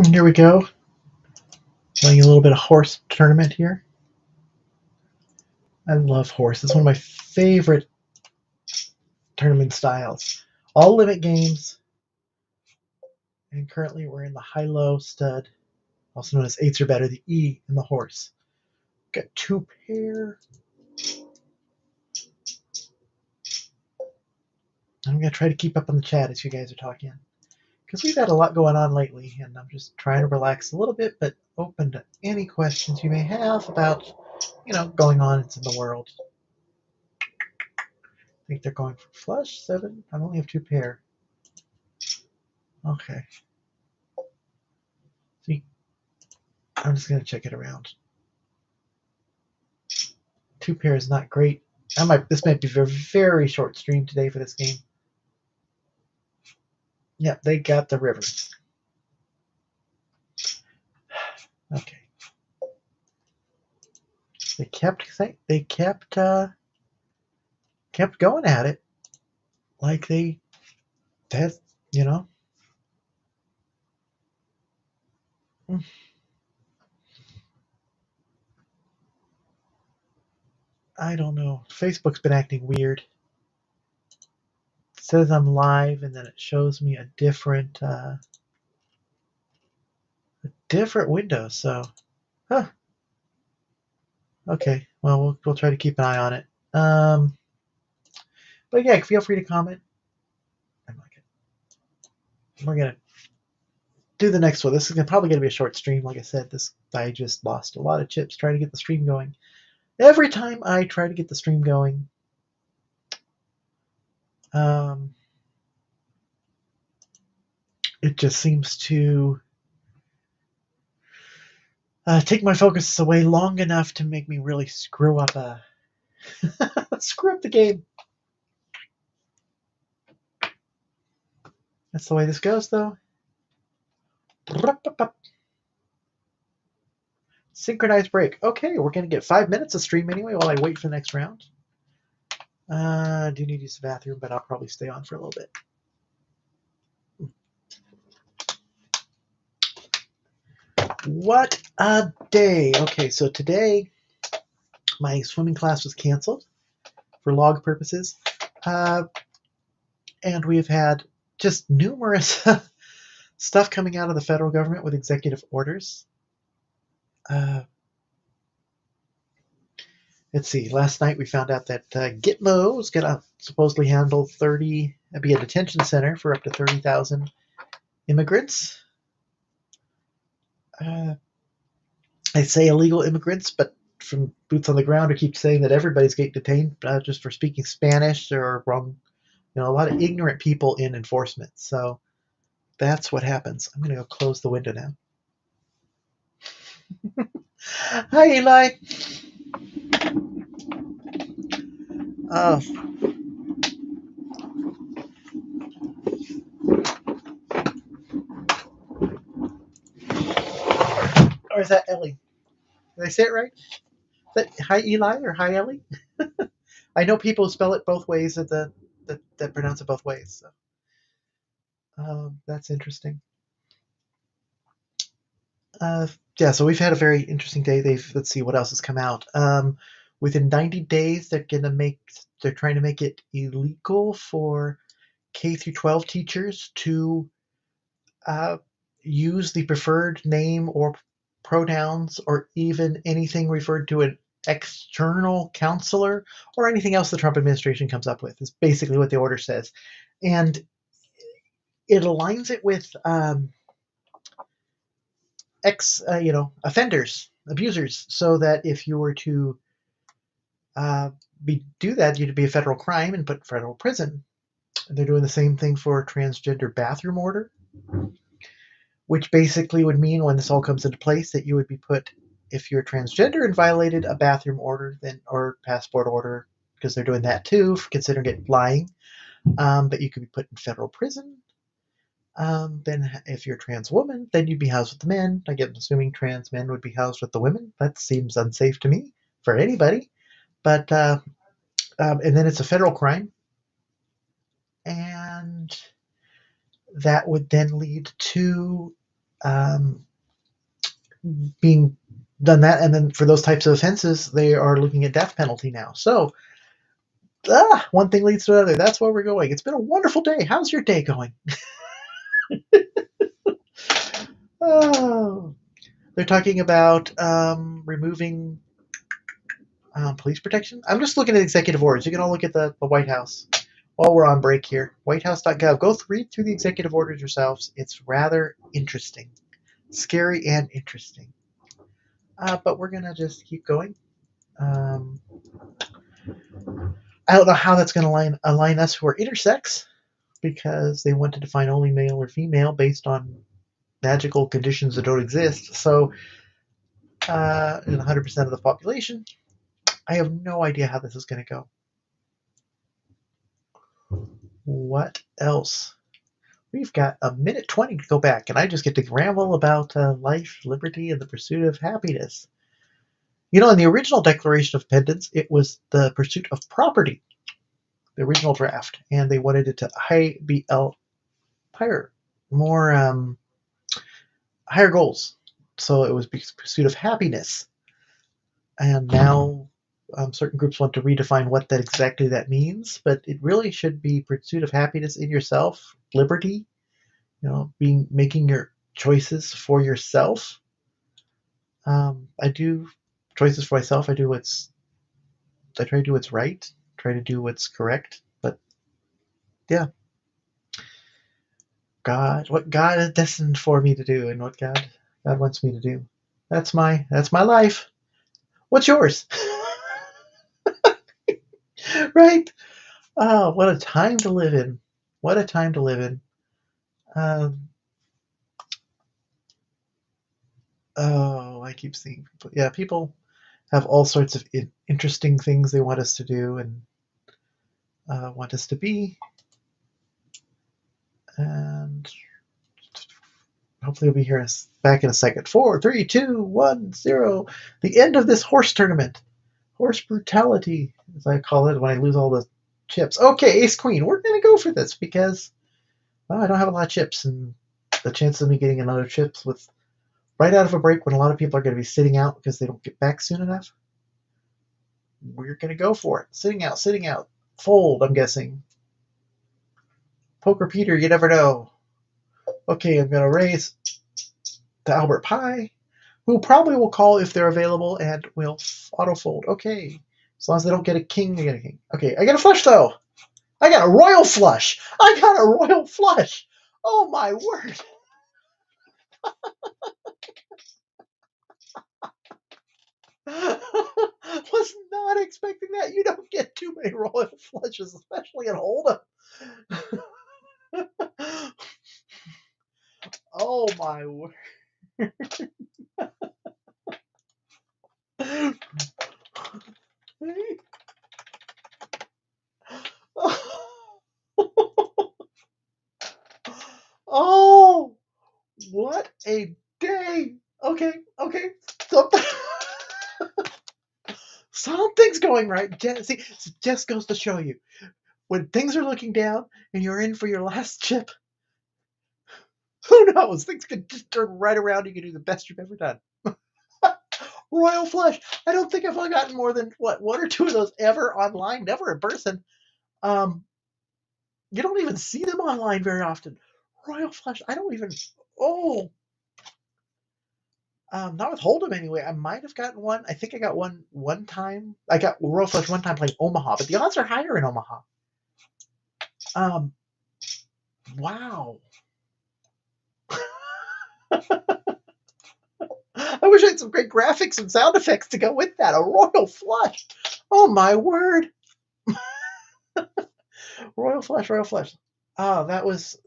Here we go. Playing a little bit of horse tournament here. I love horse. It's one of my favorite tournament styles. All limit games. And currently we're in the high-low stud, also known as 8s or better, the E in the horse. Got 2 pair. I'm going to try to keep up on the chat as you guys are talking. Because we've had a lot going on lately, and I'm just trying to relax a little bit, but open to any questions you may have about, going on in the world. I think they're going for flush, 7. I only have 2 pair. Okay. See, I'm just going to check it around. 2 pair is not great. This might be a very short stream today for this game. Yep, they got the river. Okay. They kept going at it, like that's I don't know. Facebook's been acting weird. It says I'm live, and then it shows me a different window. So, huh? Okay. Well, we'll try to keep an eye on it. But yeah, feel free to comment. We're gonna do the next one. This is probably gonna be a short stream. Like I said, I just lost a lot of chips trying to get the stream going. Every time I try to get the stream going, it just seems to take my focus away long enough to make me really screw up the game. That's the way this goes, though. Synchronized break. Okay, we're going to get 5 minutes of stream anyway while I wait for the next round. I do need to use the bathroom, but I'll probably stay on for a little bit. What a day. Okay, so today my swimming class was canceled for log purposes. And we've had just numerous stuff coming out of the federal government with executive orders. Let's see. Last night we found out that Gitmo is going to supposedly handle be a detention center for up to 30,000 immigrants. I say illegal immigrants, but from boots on the ground who keep saying that everybody's getting detained just for speaking Spanish or wrong. A lot of ignorant people in enforcement. So that's what happens. I'm going to go close the window now. Hi, Eli. Oh. Or is that Ellie? Did I say it right? Is that hi, Eli, or hi, Ellie? I know people spell it both ways that pronounce it both ways. So that's interesting. Yeah, so we've had a very interesting day. Let's see what else has come out. Within 90 days, they're trying to make it illegal for K through 12 teachers to use the preferred name or pronouns or even anything referred to an external counselor or anything else the Trump administration comes up with, is basically what the order says. And it aligns it with offenders, abusers, so that if you were to do that, you'd be a federal crime and put in federal prison. And they're doing the same thing for transgender bathroom order, which basically would mean when this all comes into place that you would be put, if you're transgender and violated a bathroom order or passport order, because they're doing that too, considering it lying, that you could be put in federal prison. Then if you're a trans woman, then you'd be housed with the men. I'm assuming trans men would be housed with the women. That seems unsafe to me for anybody. But and then it's a federal crime. And that would then lead to um, being done that, and then for those types of offenses, they are looking at death penalty now. So one thing leads to another. That's where we're going. It's been a wonderful day. How's your day going? Oh, they're talking about removing police protection. I'm just looking at executive orders. You can all look at the White House while we're on break here. Whitehouse.gov. Go read through the executive orders yourselves. It's rather interesting, scary and interesting. But we're gonna just keep going. Um, I don't know how that's going to align us who are intersex, because they want to define only male or female based on magical conditions that don't exist. So, in 100% of the population, I have no idea how this is going to go. What else? We've got a minute 20 to go back, and I just get to ramble about life, liberty, and the pursuit of happiness. You know, in the original Declaration of Independence, it was the pursuit of property, the original draft, and they wanted it to be higher, more higher goals. So it was pursuit of happiness, and now certain groups want to redefine what that exactly that means. But it really should be pursuit of happiness in yourself, liberty. You know, making your choices for yourself. I do choices for myself. I try to do what's right. Try to do what's correct. But yeah, what God is destined for me to do, and what God wants me to do. That's my life. What's yours? Right? Oh, what a time to live in. What a time to live in. Um, I keep seeing people. Yeah, people have all sorts of interesting things they want us to do and want us to be. And hopefully we'll be here back in a second. 4, 3, 2, 1, 0. The end of this horse tournament. Horse brutality, as I call it, when I lose all the chips. Okay, Ace Queen. We're going to go for this because I don't have a lot of chips, and the chances of me getting another chips with right out of a break when a lot of people are going to be sitting out because they don't get back soon enough, we're going to go for it. Sitting out. Fold, I'm guessing. Poker Peter, you never know. Okay, I'm going to raise to Albert Pie, who probably will call if they're available and will auto fold. Okay, as long as they don't get a king, they get a king. Okay, I got a flush though. I got a royal flush. Oh my word. Was not expecting that. You don't get too many royal flushes, especially in Hold'em. Oh my word. Oh, what a day. Okay. Something, something's going right. See, just goes to show you, when things are looking down and you're in for your last chip, who knows? Things could just turn right around. You can do the best you've ever done. Royal flush. I don't think I've gotten more than one or two of those ever online, never in person. You don't even see them online very often. Royal flush. I don't even. Oh, not with Hold'em anyway. I might have gotten one. I think I got one time. I got royal flush one time playing Omaha, but the odds are higher in Omaha. Wow. I wish I had some great graphics and sound effects to go with that. A royal flush. Oh my word. Royal flush. Oh, that was.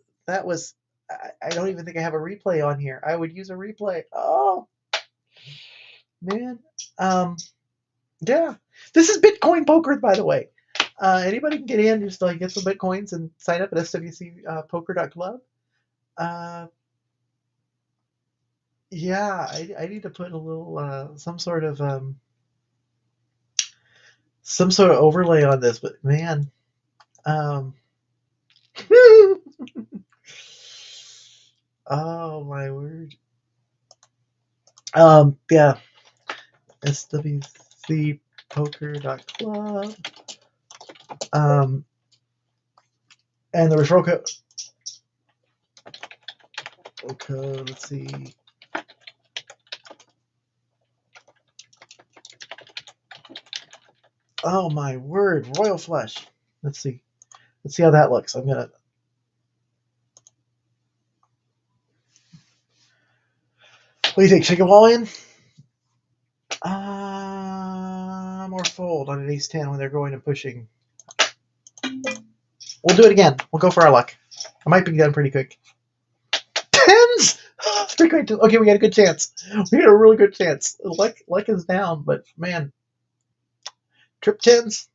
I don't even think I have a replay on here. I would use a replay. Oh man. Yeah. This is Bitcoin poker, by the way. Anybody can get in, just like get some Bitcoins and sign up at swcpoker.club. Yeah, I need to put a little some sort of overlay on this, but man, um, oh my word. Yeah, swcpoker.club. And the referral code. Okay, let's see. Oh my word, Royal Flush. Let's see. Let's see how that looks. I'm gonna. What do you think? Shake them all in? Or fold on an ace 10 when they're going and pushing. We'll do it again. We'll go for our luck. I might be done pretty quick. Tens! Okay, we got a good chance. We got a really good chance. Luck is down, but man. Trip tens.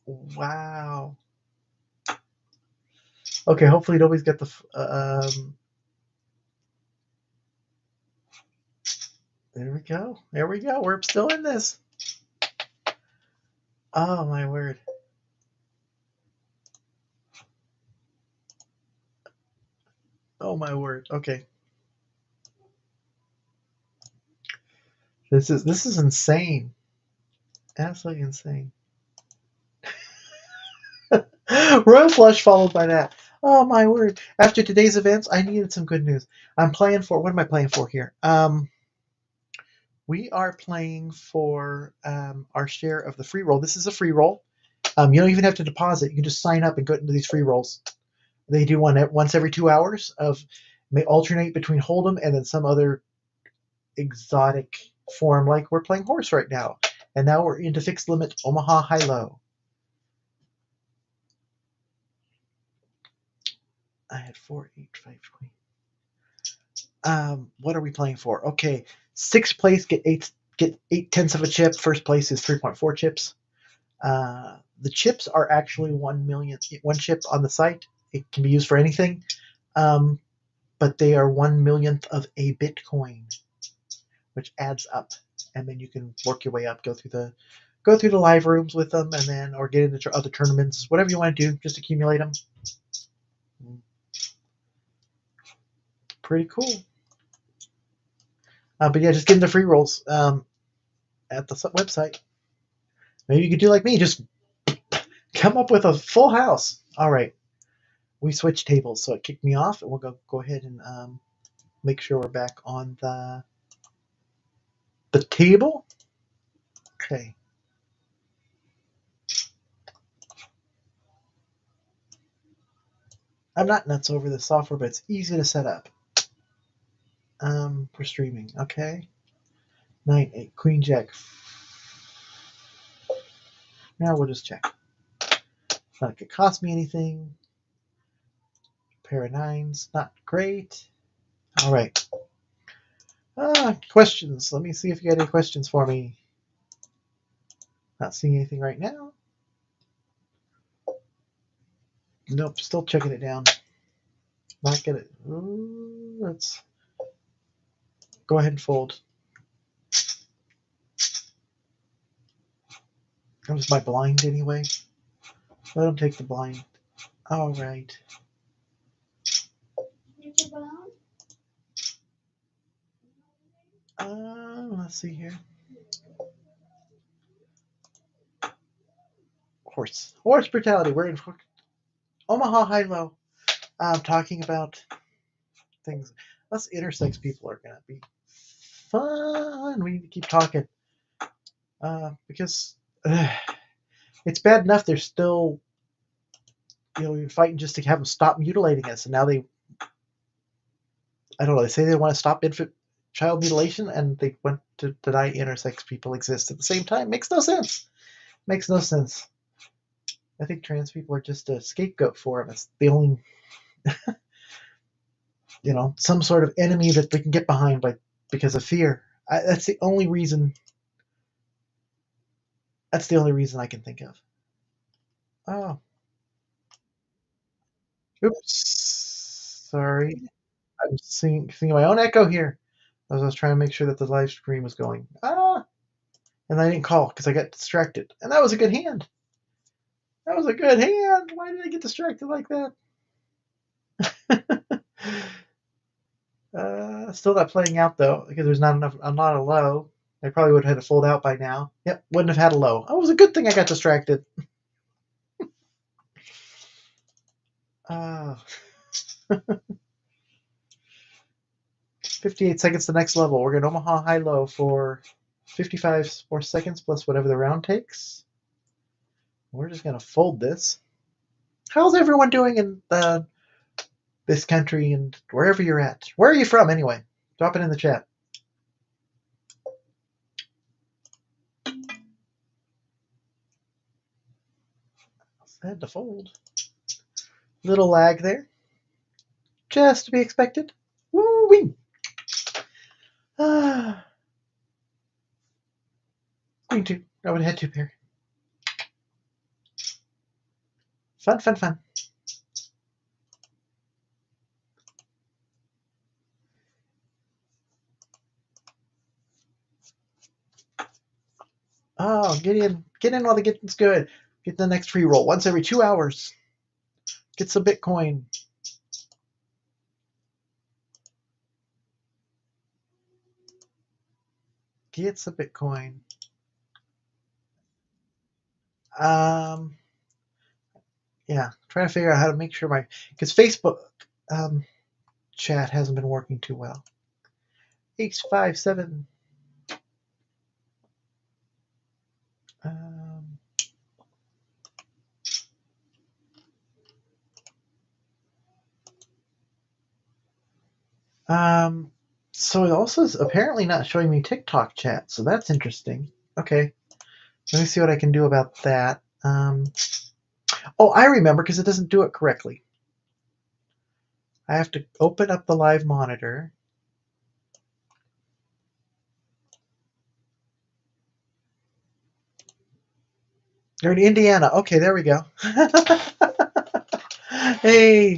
Wow. Okay, hopefully nobody's got the. There we go. There we go. We're still in this. Oh my word. Oh my word. Okay. This is insane. Absolutely insane. Royal Flush followed by that. Oh my word. After today's events, I needed some good news. I'm playing for, what am I playing for here? We are playing for our share of the free roll. This is a free roll. You don't even have to deposit. You can just sign up and go into these free rolls. They do one once every 2 hours. May alternate between Hold'em and then some other exotic form, like we're playing horse right now. And now we're into fixed limit Omaha High-Low. I had 4, 8, 5, 20. What are we playing for? Okay, 6th place get 8/10 of a chip. First place is 3.4 chips. The chips are actually 1 chip on the site. It can be used for anything, but they are 1/1,000,000th of a Bitcoin, which adds up, and then you can work your way up, go through the live rooms with them, and then or get into other tournaments, whatever you want to do, just accumulate them. Pretty cool. But yeah, just get into free rolls at the website. Maybe you could do like me, just come up with a full house. All right, we switched tables, so it kicked me off, and we'll go ahead and make sure we're back on the table. Okay. I'm not nuts over the software, but it's easy to set up. For streaming. Okay. 9, 8, Queen, Jack. Now we'll just check. It's not gonna cost me anything. Pair of nines, not great. All right. Questions. Let me see if you got any questions for me. Not seeing anything right now. Nope, still checking it down. Not gonna. Let's go ahead and fold. That was my blind anyway. Let him take the blind. All right. Let's see here. Horse brutality. We're in Omaha High-Low. Talking about things. Us intersex people are gonna be fun. We need to keep talking because it's bad enough they're still, we're fighting just to have them stop mutilating us, and now I don't know. They say they want to stop infant child mutilation, and they want to deny intersex people exist at the same time. Makes no sense. Makes no sense. I think trans people are just a scapegoat for them. It's the only, some sort of enemy that they can get behind because of fear. That's the only reason. That's the only reason I can think of. Oh, oops. Sorry. I'm seeing my own echo here. I was trying to make sure that the live stream was going. And I didn't call because I got distracted. And that was a good hand. That was a good hand. Why did I get distracted like that? Still not playing out though, because there's not enough. I'm not a low. I probably would have had to fold out by now. Yep, wouldn't have had a low. Oh, it was a good thing I got distracted. Uh, 58 seconds to the next level. We're going to Omaha high-low for 55 more seconds plus whatever the round takes. We're just going to fold this. How's everyone doing in this country and wherever you're at? Where are you from anyway? Drop it in the chat. I had to fold. Little lag there. Just to be expected. Woo-wee! Queen 2. I would have had 2 pair. Fun, fun, fun. Oh, get in while the getting's good. Get the next free roll once every 2 hours. Get some Bitcoin. Get some Bitcoin. Yeah, trying to figure out how to make sure because Facebook chat hasn't been working too well. H57. So it also is apparently not showing me TikTok chat, so that's interesting. Okay, let me see what I can do about that. Oh, I remember, because it doesn't do it correctly. I have to open up the live monitor. You're in Indiana. Okay, there we go. Hey,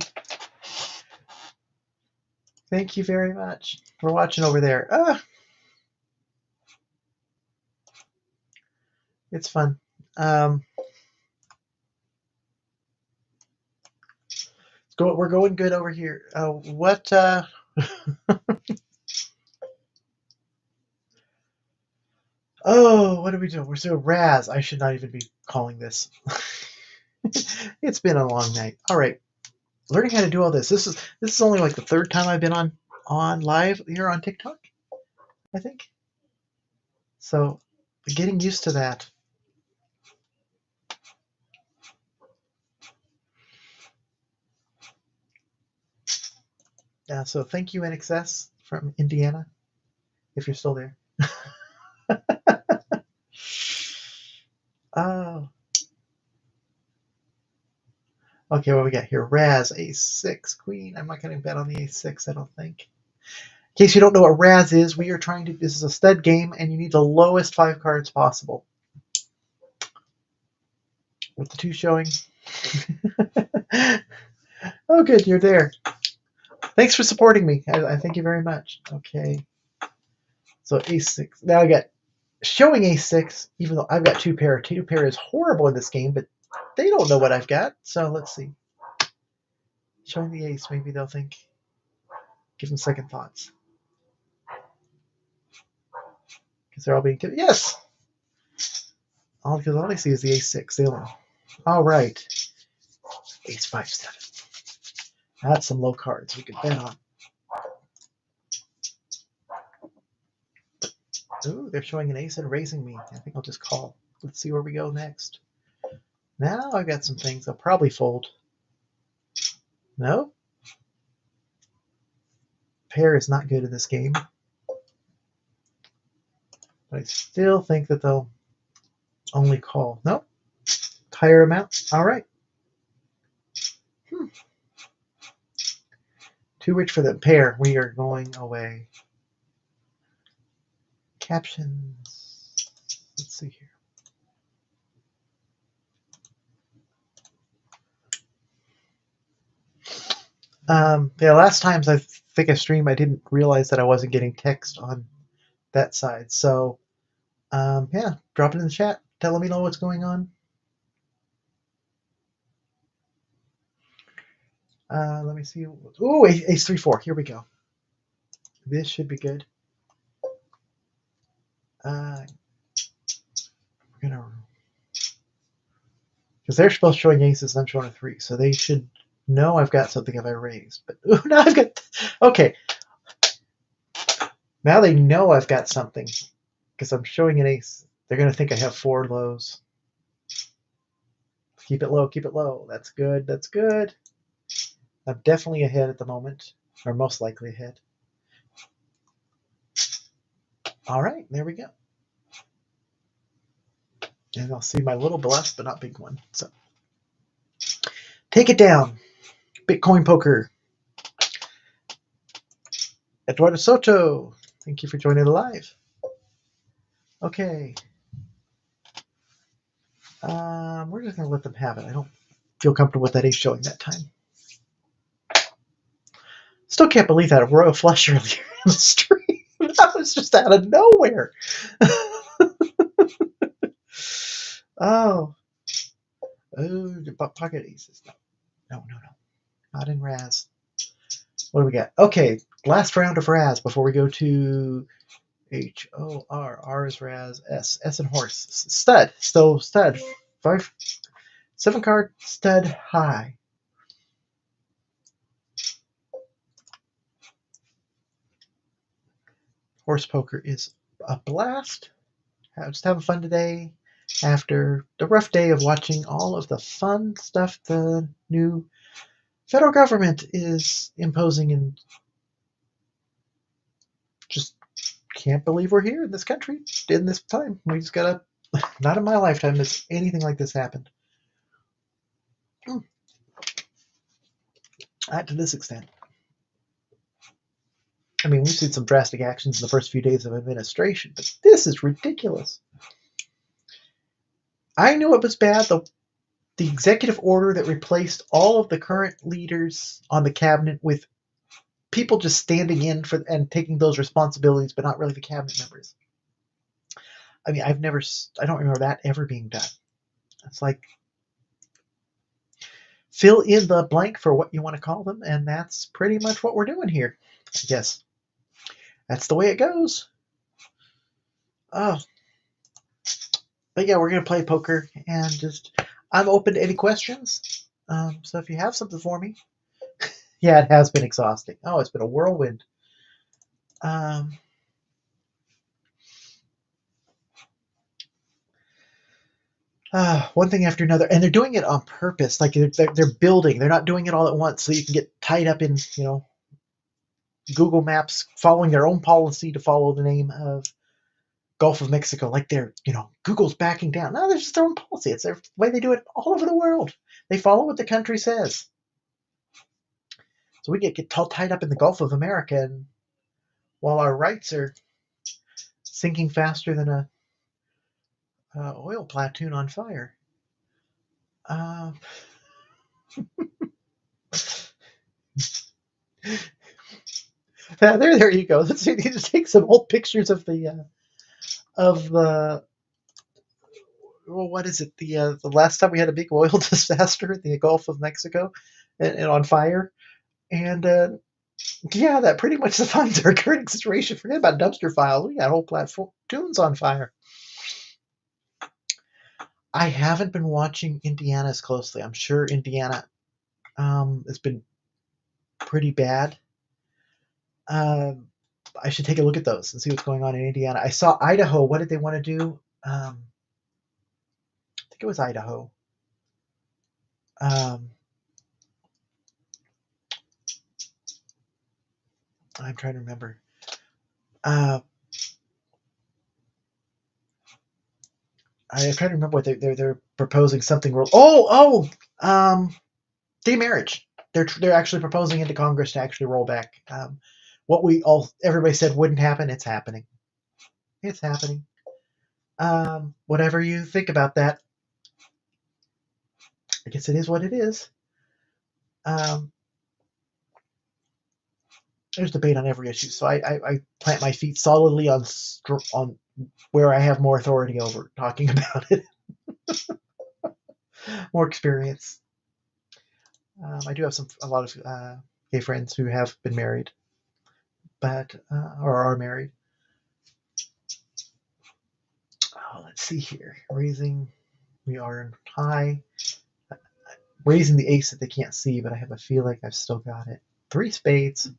thank you very much for watching over there. It's fun. We're going good over here. What? Oh, what are we doing? We're so Raz. I should not even be calling this. It's been a long night. All right, learning how to do all this. This is only like the 3rd time I've been on live here on TikTok, I think. So getting used to that. Yeah. So thank you, NXS from Indiana, if you're still there. Oh. Okay, what we got here? Raz, A6, Queen. I'm not going to bet on the A6, I don't think. In case you don't know what Raz is, this is a stud game, and you need the lowest 5 cards possible. With the 2 showing. Oh, good, you're there. Thanks for supporting me. I thank you very much. Okay. So A6. Now I got showing A6, even though I've got 2 pair. 2 pair is horrible in this game, but they don't know what I've got. So let's see. Showing the ace, maybe they'll think. Give them second thoughts. Because they're all being tipped. Yes! Because all they see is the A6. They don't. All right. Ace 5, 7. That's some low cards we could bet on. Ooh, they're showing an ace and raising me. I think I'll just call. Let's see where we go next. Now I've got some things. I'll probably fold. No? Pair is not good in this game. But I still think that they'll only call. Nope. Higher amount. All right. Too rich for the pair. We are going away. Captions. Let's see here. Yeah, last times I think I streamed, I didn't realize that I wasn't getting text on that side. So, yeah, drop it in the chat. Let me know what's going on. Let me see. Ooh, ace 3-4. Here we go. This should be good. We're gonna, because they're both showing aces and I'm showing a 3, so they should know I've got something if I raise. But ooh, now I've got. Okay. Now they know I've got something because I'm showing an ace. They're gonna think I have 4 lows. Keep it low. Keep it low. That's good. That's good. I'm definitely ahead at the moment, or most likely ahead. All right, there we go. And I'll see my little blessed but not big one. So take it down. Bitcoin poker. Eduardo Soto, thank you for joining the live. Okay. We're just going to let them have it. I don't feel comfortable with that ace showing that time. Still can't believe that a royal flush earlier in the stream. That was just out of nowhere. Oh, pocket aces. No. Not in Raz. What do we got? Okay, last round of Raz before we go to HOR. R is Raz. S and horse. Stud. So stud. 7 card stud high. Horse poker is a blast. Just having fun today after the rough day of watching all of the fun stuff the new federal government is imposing, and just can't believe we're here in this country in this time. We just gotta, not in my lifetime has anything like this happened. Not to this extent. I mean, we've seen some drastic actions in the first few days of administration, but this is ridiculous. I knew it was bad. The executive order that replaced all of the current leaders on the cabinet with people just standing in for and taking those responsibilities, but not really the cabinet members. I mean, I don't remember that ever being done. It's like, fill in the blank for what you want to call them, and that's pretty much what we're doing here. I guess that's the way it goes. Oh, but yeah, we're gonna play poker, and I'm open to any questions. So if you have something for me, yeah, it has been exhausting. Oh, it's been a whirlwind. One thing after another, and they're doing it on purpose. Like they're building. They're not doing it all at once, so you can get tied up in Google Maps following their own policy to follow the name of Gulf of Mexico. Like Google's backing down. No, they're just their own policy. It's their way they do it all over the world. They follow what the country says. So we get tied up in the Gulf of America, and while our rights are sinking faster than a oil platoon on fire. There you go. Let's see. Just take some old pictures of the what is it? The last time we had a big oil disaster in the Gulf of Mexico, and on fire, and yeah, that pretty much defines our current situation. Forget about dumpster files. We got whole platoons on fire. I haven't been watching Indiana as closely. I'm sure Indiana has been pretty bad. I should take a look at those and see what's going on in Indiana. I saw Idaho. What did they want to do? I think it was Idaho. I'm trying to remember. I'm trying to remember what they're proposing something. Gay marriage. They're actually proposing into Congress to actually roll back. What everybody said wouldn't happen. It's happening. It's happening. Whatever you think about that, I guess it is what it is. There's debate on every issue, so I plant my feet solidly on where I have more authority over talking about it, more experience. I do have a lot of gay friends who have been married, but or are married. Oh, let's see here. Raising, we are in high. Raising the ace that they can't see, but I have a feeling I've still got it. 3 spades.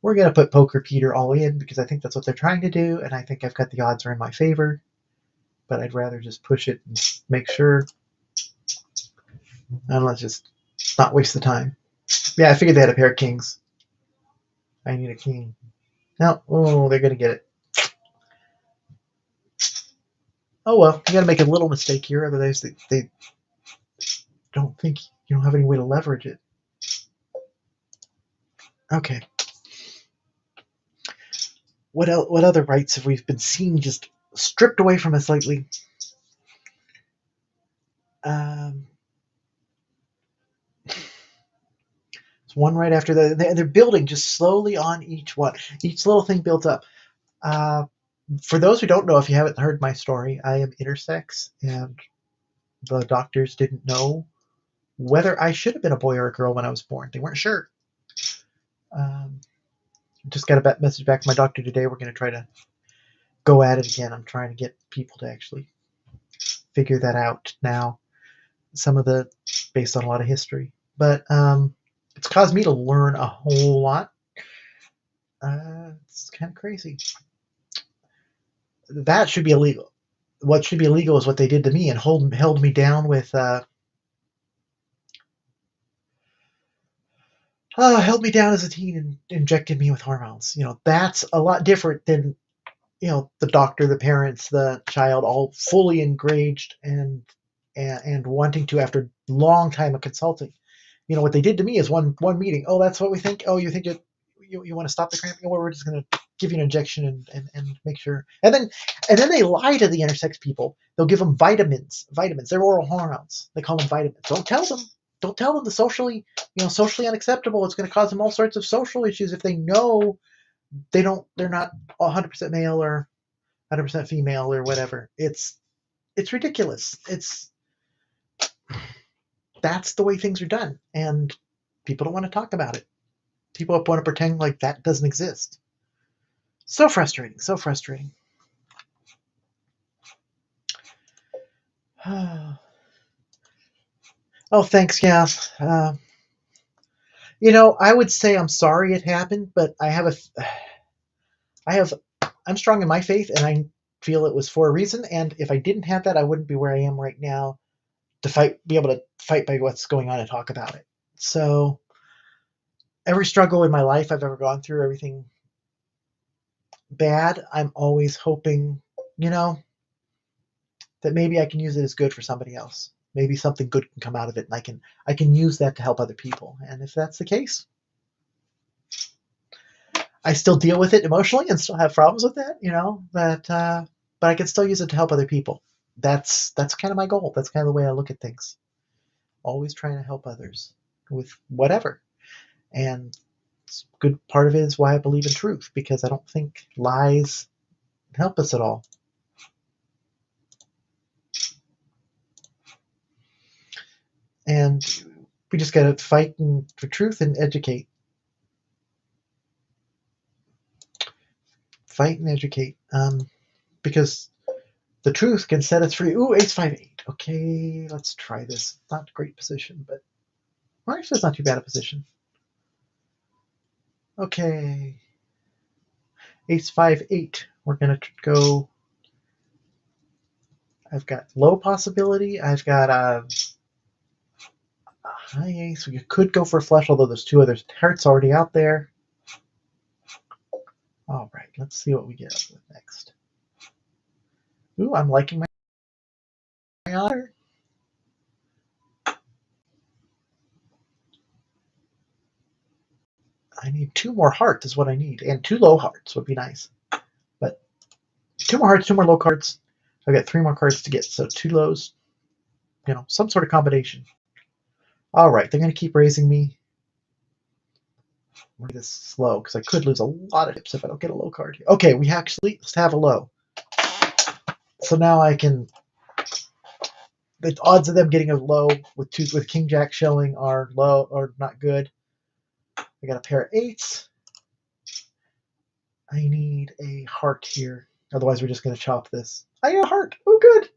We're going to put Poker Peter all in because I think that's what they're trying to do, and I think I've got the odds are in my favor. But I'd rather just push it and make sure. And let's just not waste the time. Yeah, I figured they had a pair of kings. I need a king. No, oh, they're going to get it. Oh well, you got to make a little mistake here, otherwise they don't think you don't have any way to leverage it. Okay. What else? What other rights have we been seeing just stripped away from us lately? It's one right after the. They're building just slowly on each one. Each little thing built up. For those who don't know, if you haven't heard my story, I am intersex, and the doctors didn't know whether I should have been a boy or a girl when I was born. They weren't sure. Just got a message back from my doctor today. We're going to try to go at it again. I'm trying to get people to actually figure that out now. Some of the based on a lot of history, but it's caused me to learn a whole lot. It's kind of crazy. That should be illegal. What should be illegal is what they did to me and held me down with held me down as a teen and injected me with hormones. That's a lot different than the doctor, the parents, the child, all fully engaged and wanting to after a long time of consulting. What they did to me is one meeting. Oh, that's what we think. Oh, you think you want to stop the cramping? Well, we're just going to give you an injection and make sure. And then they lie to the intersex people. They'll give them vitamins. They're oral hormones. They call them vitamins. Don't tell them the socially unacceptable. It's going to cause them all sorts of social issues if they know they're not 100% male or 100% female or whatever. It's ridiculous. That's the way things are done, and people don't want to talk about it. People want to pretend like that doesn't exist. So frustrating. Oh, thanks. Yeah. I would say I'm sorry it happened, but I'm strong in my faith, and I feel it was for a reason. And if I didn't have that, I wouldn't be where I am right now to be able to fight by what's going on and talk about it. So every struggle in my life I've ever gone through, everything bad, I'm always hoping, that maybe I can use it as good for somebody else. Maybe something good can come out of it, and I can use that to help other people. And if that's the case, I still deal with it emotionally and still have problems with that, but I can still use it to help other people. That's kind of my goal. That's kind of the way I look at things. Always trying to help others with whatever. And a good part of it is why I believe in truth, because I don't think lies help us at all. And we just got to fight for truth and educate. Fight and educate. Because the truth can set us free. Ooh, ace-5-8. Okay, let's try this. Not a great position, but actually it's not too bad a position. Okay. Ace-5-8. We're going to go. I've got low possibility. I've got a high ace. We could go for a flush, although there's 2 other hearts already out there. All right, let's see what we get up with next. Ooh, I'm liking my honor. I need 2 more hearts is what I need, and 2 low hearts would be nice. But 2 more hearts, 2 more low cards. I've got 3 more cards to get, so 2 lows. Some sort of combination. All right, they're going to keep raising me. We're this slow because I could lose a lot of tips if I don't get a low card here. Okay, we actually let's have a low. So now I can the odds of them getting a low with King Jack showing are low or not good. I got a pair of eights. I need a heart here. Otherwise, we're just going to chop this. I got a heart. Oh, good.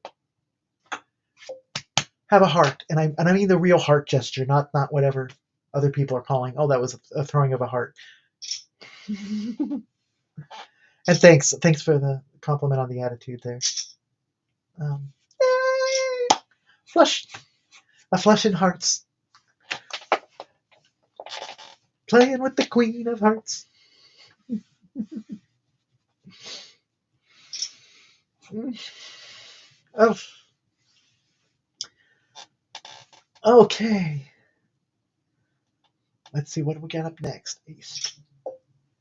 Have a heart, and I mean the real heart gesture, not whatever other people are calling. Oh, that was a throwing of a heart. And thanks for the compliment on the attitude there. Yay! Flush, a flush in hearts. Playing with the Queen of Hearts. Oh. Okay. Let's see what we got up next.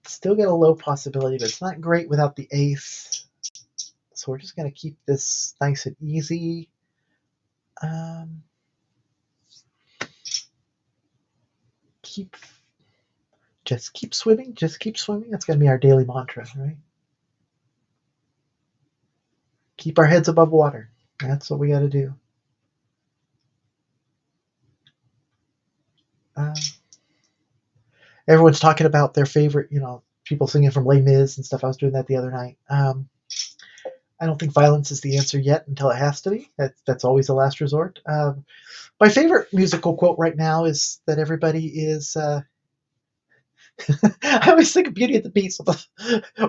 Still get a low possibility, but it's not great without the ace. So we're just going to keep this nice and easy. Just keep swimming. Just keep swimming. That's going to be our daily mantra, right? Keep our heads above water. That's what we got to do. Everyone's talking about their favorite, people singing from Les Mis and stuff. I was doing that the other night. I don't think violence is the answer yet until it has to be. That's always the last resort. My favorite musical quote right now is that everybody is. I always think of Beauty and the Beast.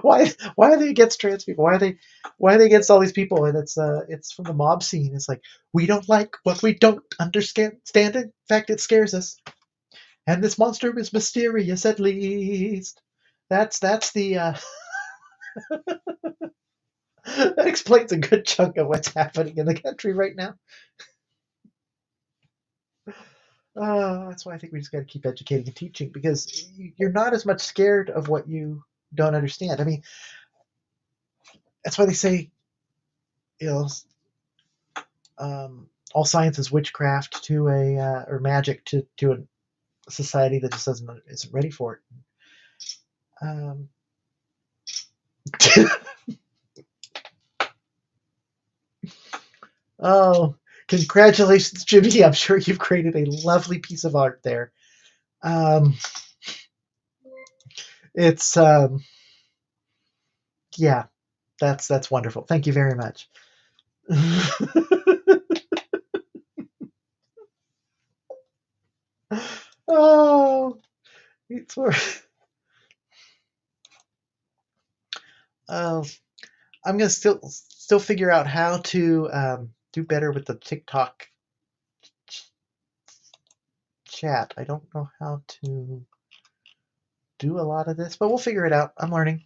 Why are they against trans people? Why are they against all these people? And it's from the mob scene. It's like, we don't like what we don't understand. In fact, it scares us. And this monster is mysterious, at least. That's the. That explains a good chunk of what's happening in the country right now. That's why I think we just got to keep educating and teaching, because you're not as much scared of what you don't understand. I mean, that's why they say, all science is witchcraft to or magic to a society that just isn't ready for it. Oh, congratulations, Jimmy. I'm sure you've created a lovely piece of art there. It's yeah, that's wonderful. Thank you very much. Oh, it's I'm gonna still figure out how to do better with the TikTok chat. I don't know how to do a lot of this, but we'll figure it out. I'm learning.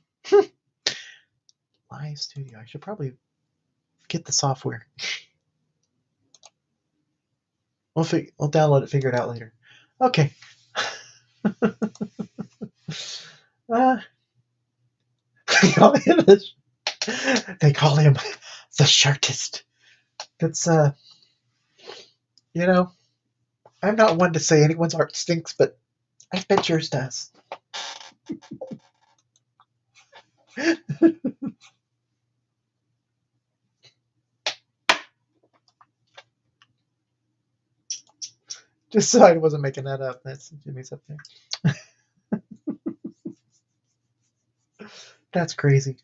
Live Studio. I should probably get the software. We'll download it, figure it out later. Okay. They call him the sharkist. That's I'm not one to say anyone's art stinks, but I bet yours does. Just so I wasn't making that up. That's Jimmy's up there. That's crazy.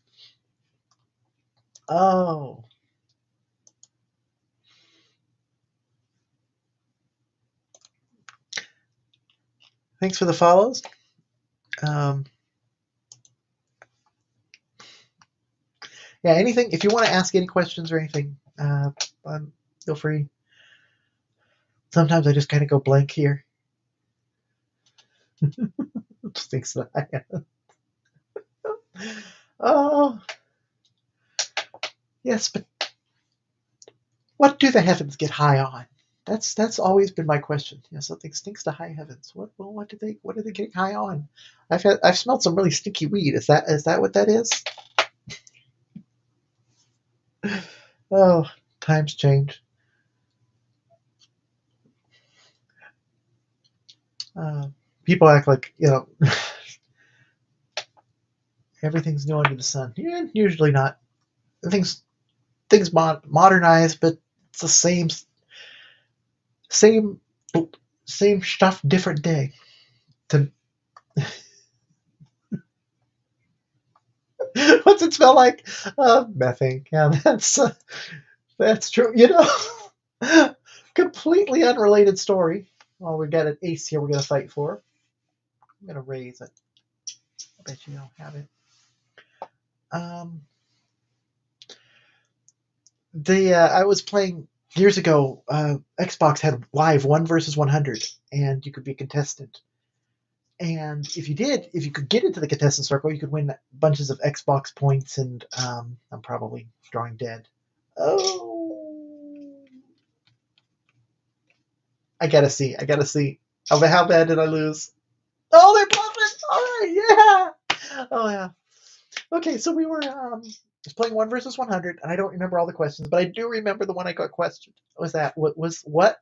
Oh. Thanks for the follows. Yeah, anything, if you want to ask any questions or anything, feel free. Sometimes I just kind of go blank here. Thanks that I have. Oh. Yes, but what do the heavens get high on? That's always been my question. Something stinks to high heavens. What are they getting high on? I've smelled some really stinky weed. Is that what that is? Oh, times change. People act like everything's new under the sun. Yeah, usually not. Things modernize, but it's the same. Same same stuff, different day. To, what's it smell like? Methane. Yeah, that's true. Completely unrelated story. Well, we got an ace here we're gonna fight for. I'm gonna raise it. I bet you don't have it. Um, I was playing years ago. Xbox had live 1 versus 100, and you could be a contestant. And if you could get into the contestant circle, you could win bunches of Xbox points. And I'm probably drawing dead. Oh, I gotta see. I gotta see. How bad did I lose? Oh, they're bluffing. All right, yeah. Oh yeah. Okay, so we were playing 1 versus 100, and I don't remember all the questions, but I do remember the one I got questioned. What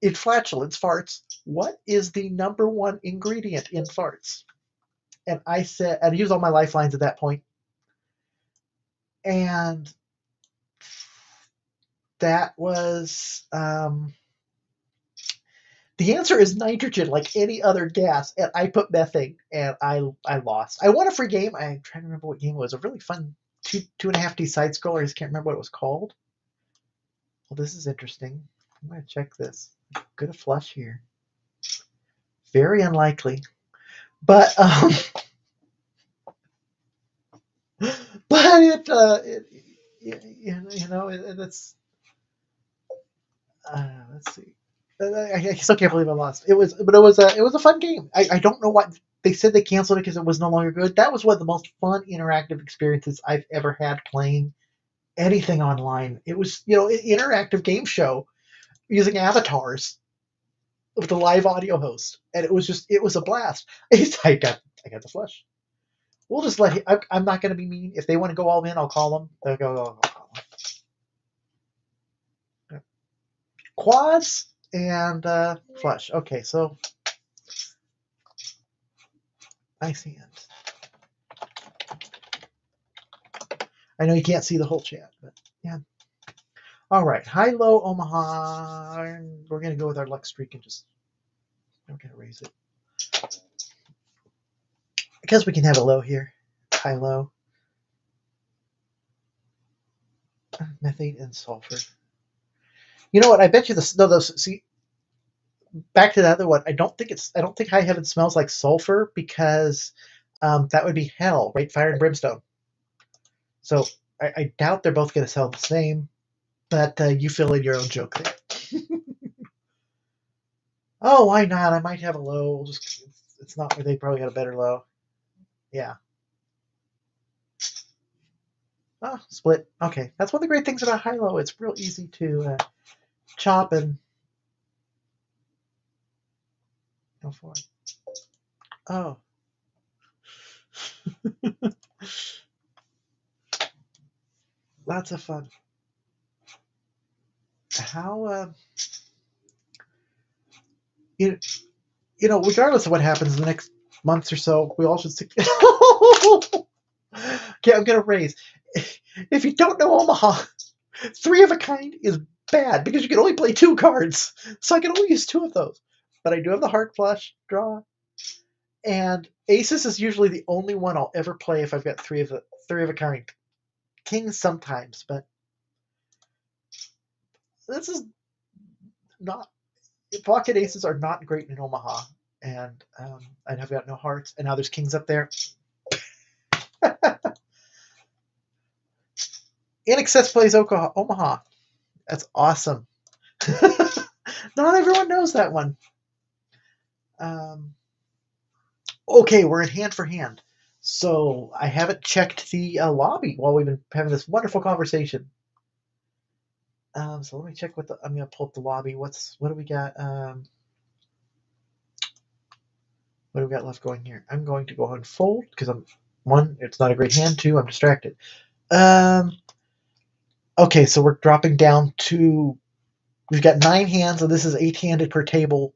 in flatulence farts? What is the number one ingredient in farts? And I said, and I used all my lifelines at that point, and that was the answer is nitrogen, like any other gas. And I put methane, and I lost. I won a free game. I'm trying to remember what game it was. A really fun 2.5D side scroller. I just can't remember what it was called. Well, this is interesting. I'm gonna check this. Good a flush here. Very unlikely, but but it's let's see. I still can't believe I lost. It was a fun game. I don't know what they said. They canceled it because it was no longer good. That was one of the most fun interactive experiences I've ever had playing anything online. It was an interactive game show using avatars with a live audio host, and it was a blast. I got the flush. We'll just let him. I'm not going to be mean. If they want to go all in, I'll call them. They'll go. Quads and flush. Okay, so nice hand. I know you can't see the whole chat, but yeah. All right, high low Omaha. We're gonna go with our luck streak and just I'm gonna raise it because we can have a low here. High low. Methane and sulfur. You know what? I bet you this. No, those. See, back to the other one. I don't think high heaven smells like sulfur because that would be hell, right? Fire and brimstone. So I doubt they're both going to sell the same. But you fill in your own joke there. Oh, why not? I might have a low. It's not. They probably got a better low. Yeah. Oh, split. Okay, that's one of the great things about high low. It's real easy to chop and go for it. Oh. Lots of fun. How you regardless of what happens in the next months or so, we all should stick. Okay, I'm gonna raise. If you don't know Omaha, 3 of a kind is bad because you can only play 2 cards, so I can only use 2 of those. But I do have the heart flush draw, and aces is usually the only one I'll ever play if I've got 3 of a kind. Kings sometimes, but this is not. Pocket aces are not great in Omaha, and I've got no hearts, and now there's kings up there. INXS plays Omaha. That's awesome. Not everyone knows that one. Okay, we're in hand for hand. So I haven't checked the lobby while we've been having this wonderful conversation. So let me check I'm going to pull up the lobby. What do we got? What do we got left going here? I'm going to go ahead and fold because it's not a great hand. 2, I'm distracted. Okay, so we're dropping down to, we've got 9 hands, and this is 8-handed per table.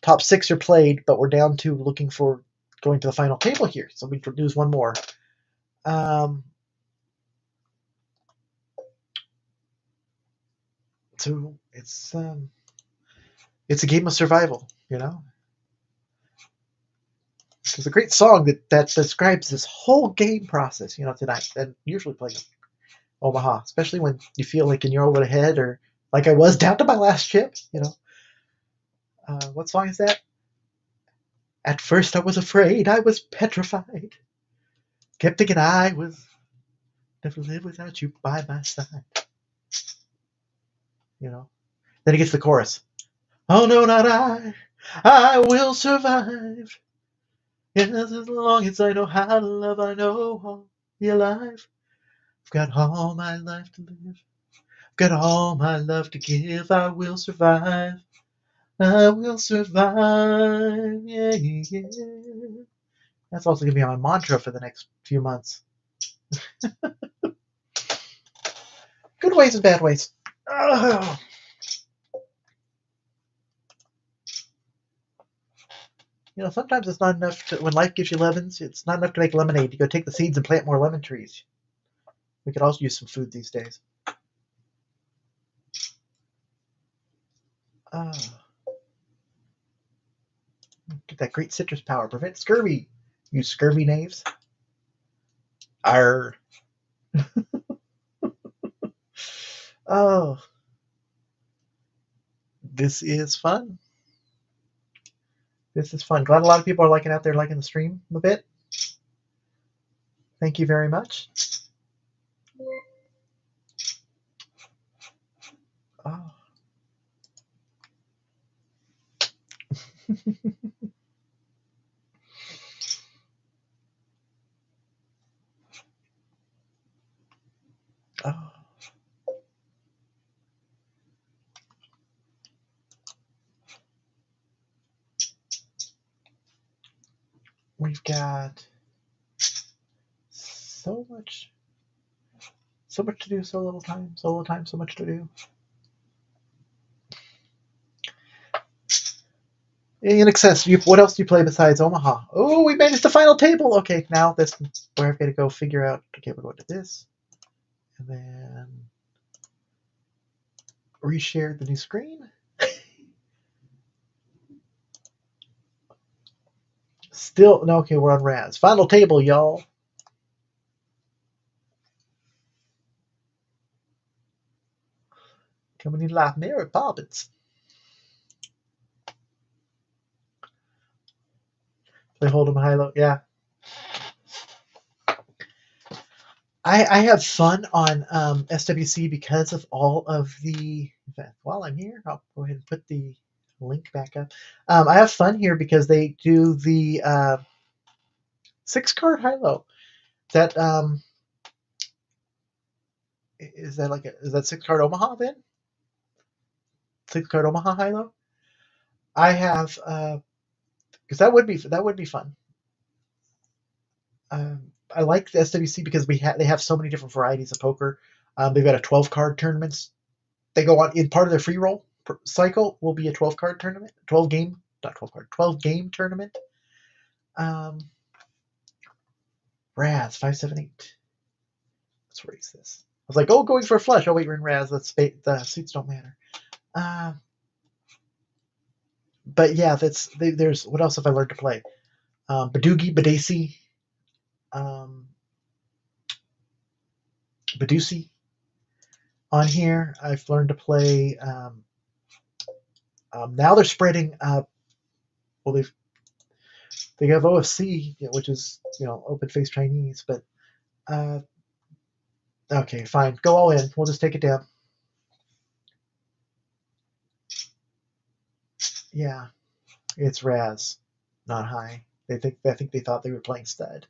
Top 6 are played, but we're down to looking for going to the final table here. So we lose one more. it's a game of survival, you know. There's a great song that describes this whole game process, you know, tonight. And usually playing Omaha, especially when you feel like you're over the head, or like I was down to my last chip, you know. What song is that? At first I was afraid, I was petrified. Kept thinking I was never live without you by my side. You know. Then it gets the chorus. Oh no, not I will survive. Yes, as long as I know how to love, I know I'll be alive. I've got all my life to live. I've got all my love to give. I will survive. I will survive. Yeah, yeah. That's also going to be my mantra for the next few months. Good ways and bad ways. Oh. You know, sometimes it's not enough to, when life gives you lemons, it's not enough to make lemonade. You go take the seeds and plant more lemon trees. We could also use some food these days. Get that great citrus power. Prevent scurvy, you scurvy knaves. Arr. Oh. This is fun. This is fun. Glad a lot of people are liking out there, liking the stream a bit. Thank you very much. Oh. Oh. We've got so much to do, so little time, so much to do. In excess, what else do you play besides Omaha? Oh, we managed the final table. Okay, now this where I've got to go figure out. Okay, we're going to this, and then reshare the new screen. Still no. Okay, we're on Raz. Final table, y'all. Coming in live, Mary Poppins. Play Hold'em high low. Yeah. I have fun on SWC because of all of the. In fact, while I'm here, I'll go ahead and put the link back up. I have fun here because they do the 6-card high low. That is that like is that 6-card Omaha then? 6-card Omaha high low. I have because that would be fun. I like the SWC because they have so many different varieties of poker. They've got a 12-card tournaments. They go on in part of their free roll cycle will be a 12-card tournament, 12 game, not 12-card, 12-game tournament. Raz 578. Let's raise this. I was like, oh, going for a flush. Oh wait, we're in Raz. The suits don't matter. But yeah, there's what else have I learned to play? Badugi, Badesi, Badusi. On here, I've learned to play. Now they're spreading. Well, they have OFC, which is open face Chinese, but okay, fine, go all in. We'll just take it down. Yeah, it's Raz, not high. I think they thought they were playing stud.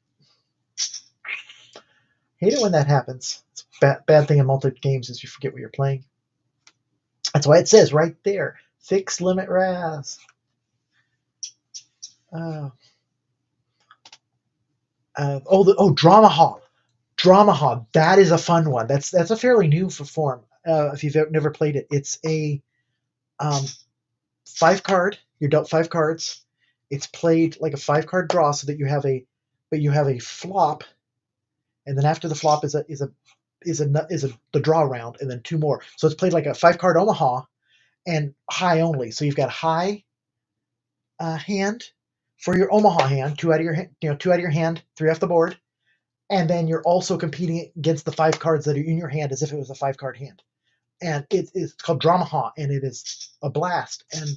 Hate it when that happens. It's bad thing in multi games is you forget what you're playing. That's why it says right there, fixed limit Raz. Dramaha. Dramaha. That is a fun one. That's a fairly new form. If you've never played it, it's a 5-card. You're dealt 5 cards. It's played like a 5-card draw, so that you have a flop, and then after the flop is is the draw round, and then 2 more. So it's played like a 5-card Omaha and high only. So you've got high hand for your Omaha hand, 2 out of your 2 out of your hand, 3 off the board, and then you're also competing against the 5 cards that are in your hand as if it was a 5-card hand. And it's called Dramaha, and it is a blast. And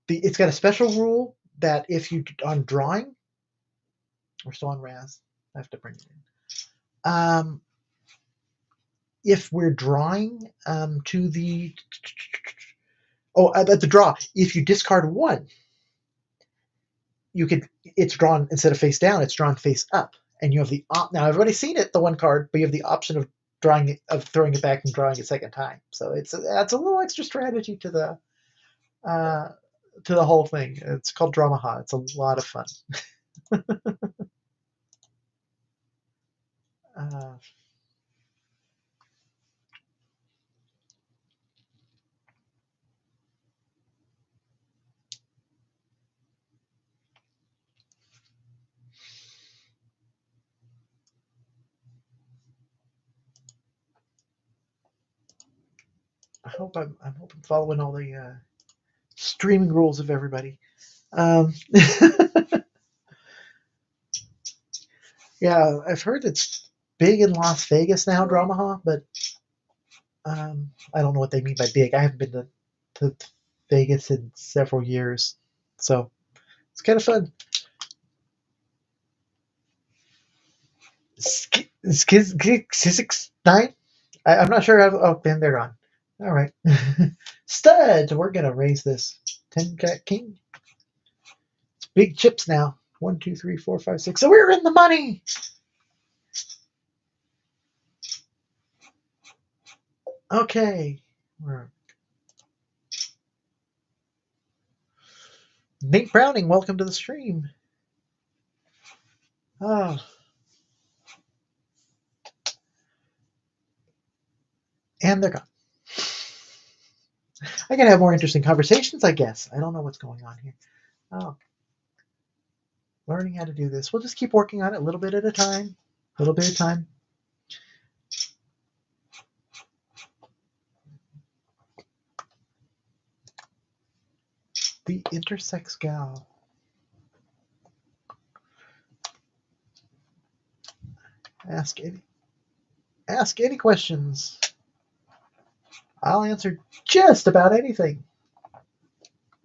it's got a special rule that if you on drawing, we're still on Raz. I have to bring it in. If we're drawing to the at the draw, if you discard 1, it's drawn instead of face down, it's drawn face up, and you have the now everybody's seen it, the 1 card, but you have the option of throwing it back and drawing it second time. So it adds a little extra strategy to the whole thing. It's called Dramaha. It's a lot of fun. I hope I'm following all the streaming rules of everybody. Yeah, I've heard it's big in Las Vegas now, Dramaha, but I don't know what they mean by big. I haven't been to Vegas in several years, so it's kind of fun. Six 9? I'm not sure. Oh, then they're gone. All right. Studs. We're gonna raise this 10 jack king. It's big chips now. 1, 2, 3, 4, 5, 6. So we're in the money. Okay. Nate Browning, welcome to the stream. Oh. And they're gone. I gotta have more interesting conversations, I guess. I don't know what's going on here. Oh. Learning how to do this. We'll just keep working on it a little bit at a time. A little bit at a time. The intersex gal. Ask any questions. I'll answer just about anything.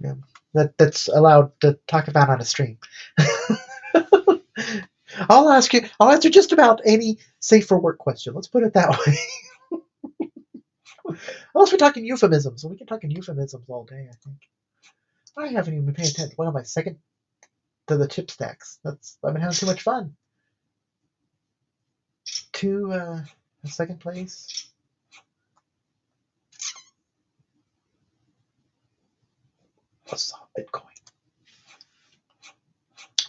Yeah, that's allowed to talk about on a stream. I'll answer just about any safe for work question. Let's put it that way. Unless we're talking euphemisms, and we can talk in euphemisms all day, I think. I haven't even been paying attention. What am I, second to the chip stacks? I've been having too much fun. To second place. What's Bitcoin?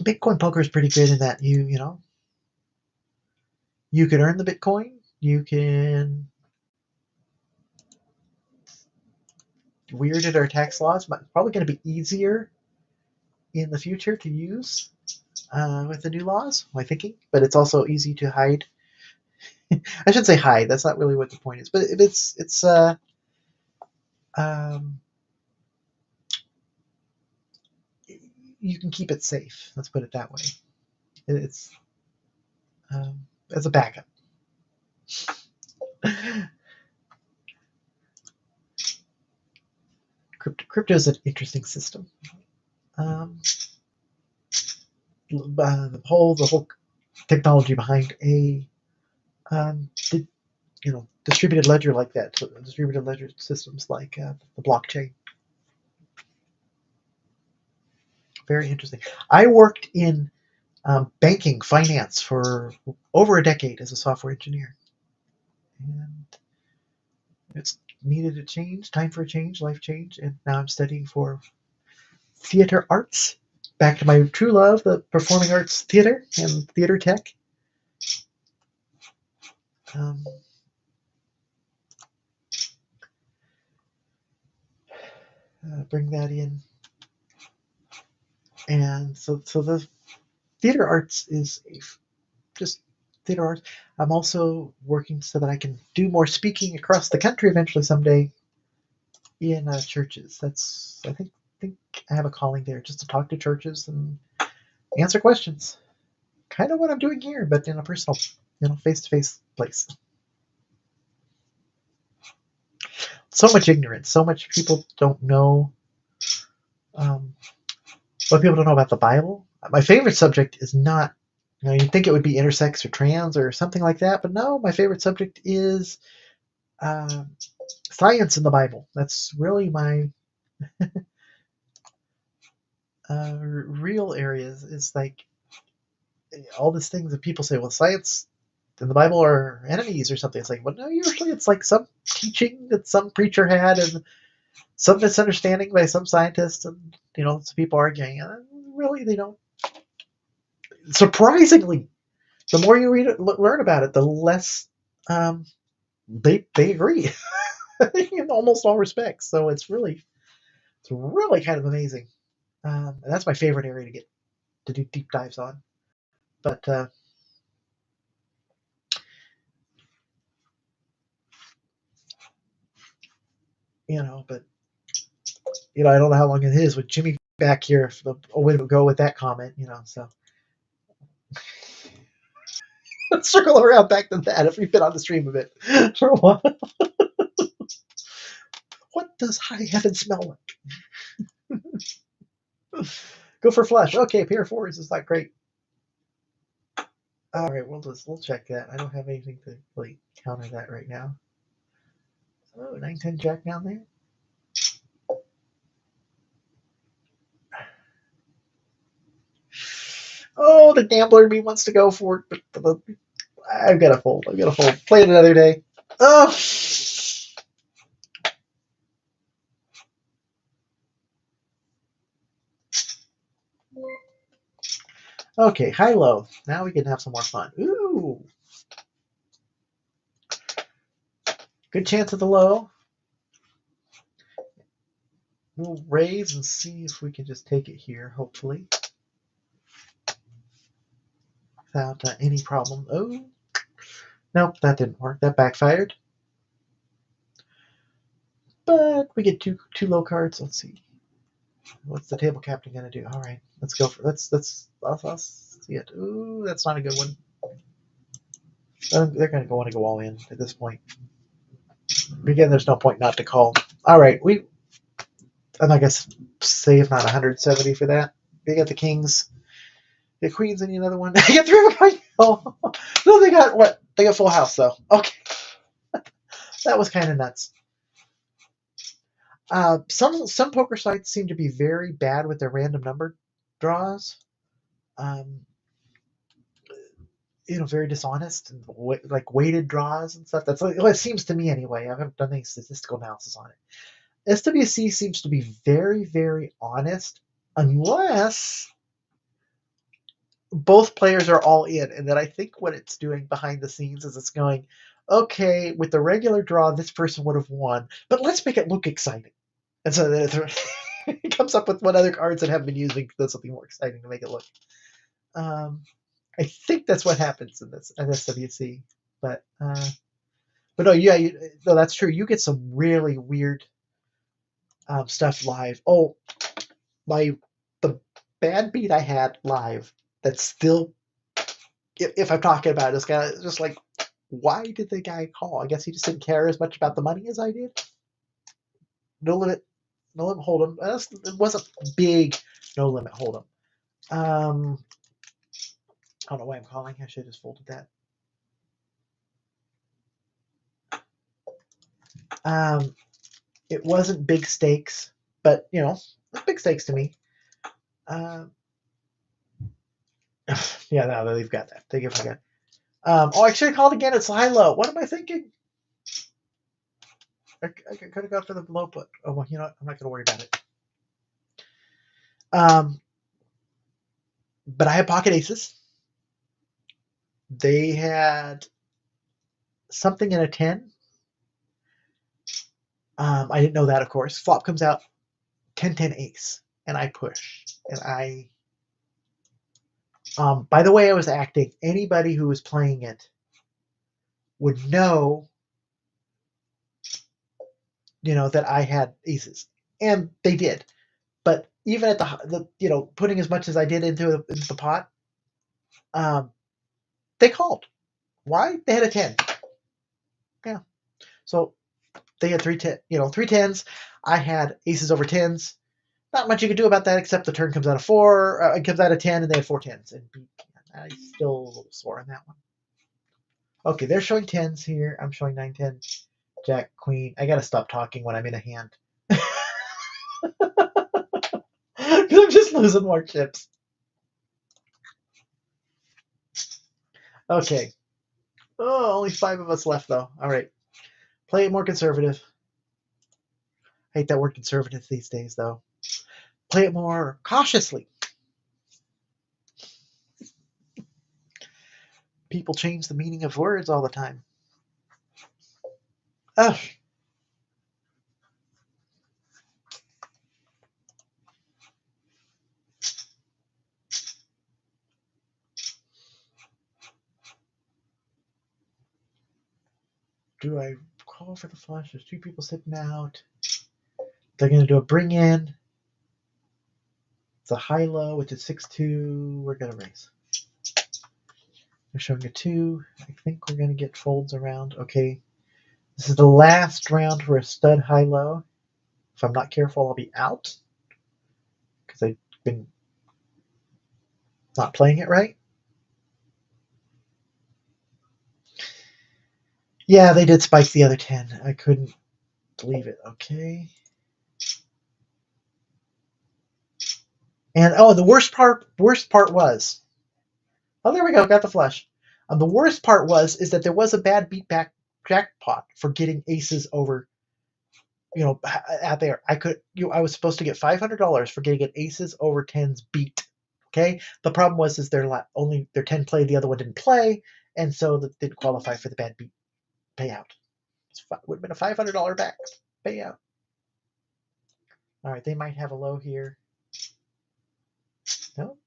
Bitcoin poker is pretty good in that you can earn the Bitcoin. You can weirded our tax laws, but it's probably going to be easier in the future to use with the new laws, my thinking. But it's also easy to hide. I should say hide. That's not really what the point is. But it's you can keep it safe. Let's put it that way. It's as a backup. Crypto is an interesting system. The whole technology behind a distributed ledger like that, distributed ledger systems like the blockchain. Very interesting. I worked in banking, finance for over a decade as a software engineer, and it's needed a change, time for a change, life change, and now I'm studying for theater arts. Back to my true love, the performing arts theater and theater tech. Bring that in. And so the theater arts is just theater arts. I'm also working so that I can do more speaking across the country eventually someday in churches. That's I think I have a calling there, just to talk to churches and answer questions. Kind of what I'm doing here, but in a personal, face-to-face place. So much ignorance. So much people don't know. Um, what people don't know about the Bible. My favorite subject is not. You'd think it would be intersex or trans or something like that, but no. My favorite subject is uh, science in the Bible. That's really my real areas. Is like all these things that people say. Well, science in the Bible are enemies or something. It's like, well, no. Usually, it's like some teaching that some preacher had, and some misunderstanding by some scientists, and some people arguing. And really, they don't. Surprisingly, the more you read it, learn about it, the less they agree in almost all respects. So it's really kind of amazing. And that's my favorite area to do deep dives on. But but I don't know how long it is with Jimmy back here. A way to go with that comment. So let's circle around back to that. If we've been on the stream a bit for a while, what does high heaven smell like? Go for flesh. Okay, pair of fours is not great. All right, we'll check that. I don't have anything to really counter that right now. Oh, 9-10 jack down there. Oh, the gambler in me wants to go for it, but I've got to fold. I've got to fold. Play it another day. Oh. Okay, high low. Now we can have some more fun. Ooh. Good chance at the low. We'll raise and see if we can just take it here, hopefully. Without any problem. Oh. Nope, that didn't work. That backfired. But we get two low cards. Let's see. What's the table captain gonna do? All right, let's go for let's see it. Ooh, that's not a good one. They're gonna want to go all in at this point. Again, there's no point not to call. All right, and I guess save not 170 for that. They got the kings, the queens, and another one. They got 3 oh, no, they got what? They got full house though. Okay, that was kind of nuts. Some poker sites seem to be very bad with their random number draws. Um, very dishonest and like weighted draws and stuff. That's what it seems to me anyway. I haven't done any statistical analysis on it. SWC seems to be very, very honest, unless both players are all in. And then I think what it's doing behind the scenes is it's going, okay, with the regular draw, this person would have won, but let's make it look exciting. And so it comes up with what other cards that have been using to do something more exciting to make it look. I think that's what happens in this at SWC, but no, yeah, no, that's true. You get some really weird stuff live. Oh, the bad beat I had live. That's still, if I'm talking about this guy, just like, why did the guy call? I guess he just didn't care as much about the money as I did. No limit hold'em. It wasn't big. No limit hold'em. I don't know why I'm calling. I should have just folded that. It wasn't big stakes, but it's big stakes to me. Yeah, no, they've got that. They give me that. I should have called again. It's high low. What am I thinking? I could have gone for the low put. Oh well, what? I'm not going to worry about it. But I had pocket aces. They had something in a 10. I didn't know that, of course. Flop comes out 10-10 ace, and I push, and I By the way I was acting, anybody who was playing it would know, that I had aces, and they did. But even at the putting as much as I did into the pot, um, they called. Why? They had a 10. Yeah. So they had three tens. I had aces over tens. Not much you could do about that except the turn comes out of four. It comes out of 10, and they had four tens. And I still a little sore on that one. Okay, they're showing tens here. I'm showing 9, 10, Jack, Queen. I gotta stop talking when I'm in a hand. Because I'm just losing more chips. Okay. Oh, only 5 of us left, though. All right. Play it more conservative. I hate that word conservative these days, though. Play it more cautiously. People change the meaning of words all the time. Ugh. Do I call for the flush? There's 2 people sitting out. They're going to do a bring in. It's a high-low, which is 6-2. We're going to raise. They're showing a 2. I think we're going to get folds around. Okay. This is the last round for a stud high-low. If I'm not careful, I'll be out. Because I've been not playing it right. Yeah, they did spike the other 10. I couldn't believe it. Okay. And the worst part was, there we go, got the flush. The worst part is that there was a bad beatback jackpot for getting aces over, out there. I was supposed to get $500 for getting an aces over tens beat. Okay, the problem was only their 10 played, the other one didn't play, and so that didn't qualify for the bad beat payout. It would have been a $500 back payout. All right, they might have a low here. Nope.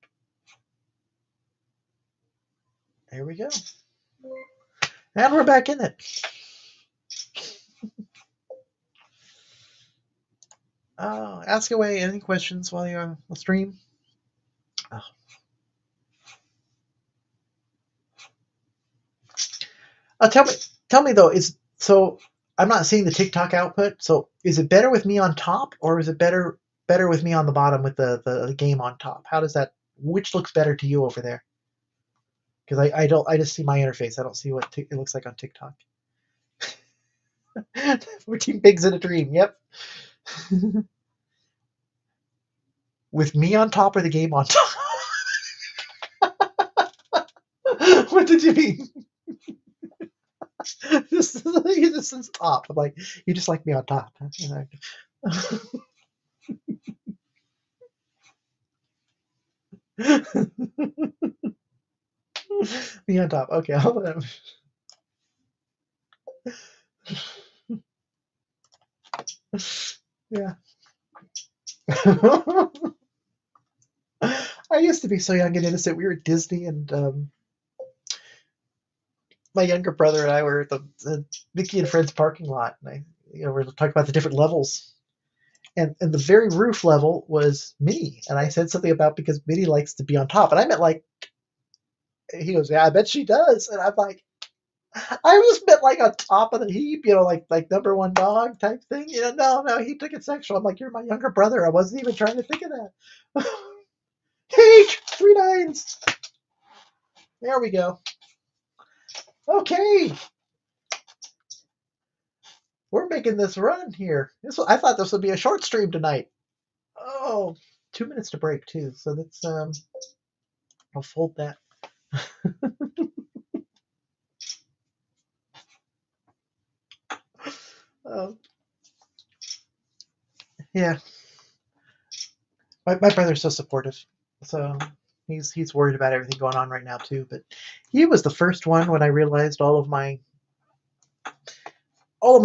There we go. And we're back in it. Ask away. Any questions while you're on the stream? Tell me though, I'm not seeing the TikTok output. So is it better with me on top, or is it better with me on the bottom with the game on top? How does that? Which looks better to you over there? Because I just see my interface. I don't see what it looks like on TikTok. 14 pigs in a dream. Yep. With me on top or the game on top? What did you mean? This is top. I'm like, you just like me on top. Huh? Me on top. Okay. Yeah. I used to be so young and innocent. We were at Disney, and my younger brother and I were at the Mickey and Friends parking lot, and we're talking about the different levels. And the very roof level was Minnie, and I said something about because Minnie likes to be on top, and I meant like, he goes, yeah, I bet she does, and I'm like, I just meant like on top of the heap, like number one dog type thing. No, he took it sexual. I'm like, you're my younger brother. I wasn't even trying to think of that. Hey, 3 nines. There we go. Okay. We're making this run here. I thought this would be a short stream tonight. Oh, 2 minutes to break too. So that's I'll fold that. Yeah. My brother's so supportive. So he's worried about everything going on right now too. But he was the first one when I realized all of my